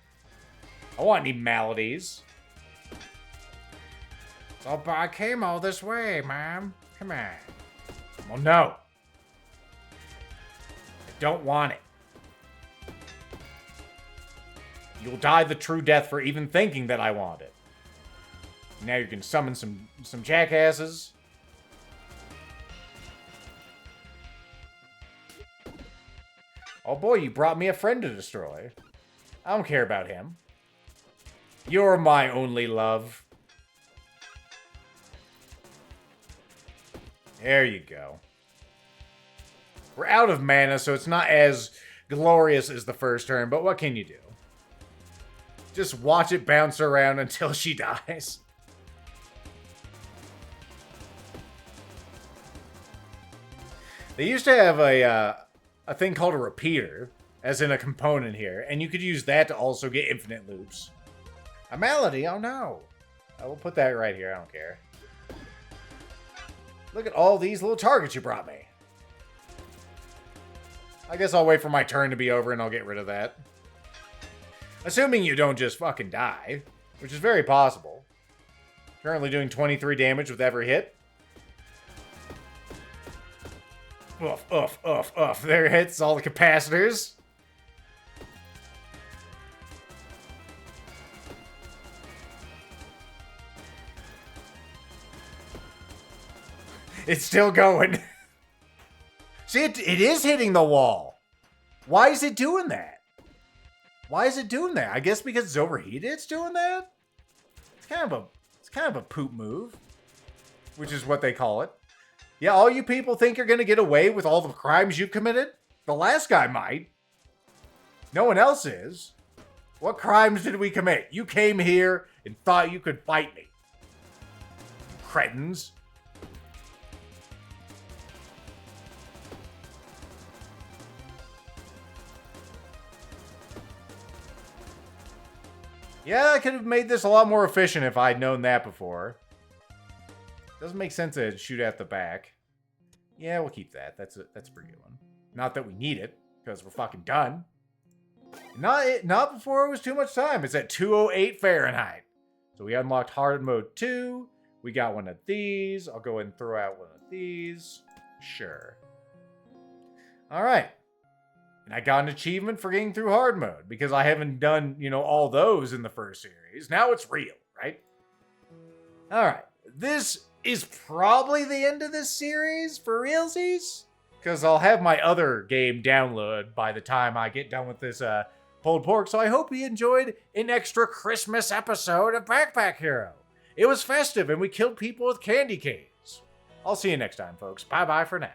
A: I want any maladies. So I came all this way, ma'am. Come on. Well, no. I don't want it. You'll die the true death for even thinking that I want it. Now you can summon some jackasses. Oh boy, you brought me a friend to destroy. I don't care about him. You're my only love. There you go. We're out of mana, so it's not as glorious as the first turn, but what can you do? Just watch it bounce around until she dies. They used to have a thing called a repeater, as in a component here, and you could use that to also get infinite loops. A malady? Oh no. I will put that right here, I don't care. Look at all these little targets you brought me. I guess I'll wait for my turn to be over and I'll get rid of that. Assuming you don't just fucking die, which is very possible. Currently doing 23 damage with every hit. Oof, oof, oof, oof. There hits all the capacitors. It's still going. See, it is hitting the wall. Why is it doing that? Why is it doing that? I guess because it's overheated it's doing that? It's kind of a poop move. Which is what they call it. Yeah, all you people think you're going to get away with all the crimes you've committed? The last guy might. No one else is. What crimes did we commit? You came here and thought you could fight me. Cretins. Yeah, I could have made this a lot more efficient if I'd known that before. Doesn't make sense to shoot at the back. Yeah, we'll keep that. That's a pretty good one. Not that we need it, because we're fucking done. Not before it was too much time. It's at 208 Fahrenheit. So we unlocked hard mode 2. We got one of these. I'll go ahead and throw out one of these. Sure. Alright. And I got an achievement for getting through hard mode, because I haven't done, you know, all those in the first series. Now it's real, right? Alright. This is probably the end of this series for realsies, because I'll have my other game download by the time I get done with this pulled pork. So I hope you enjoyed an extra Christmas episode of Backpack Hero. It was festive and we killed people with candy canes. I'll see you next time, folks. Bye-bye for now.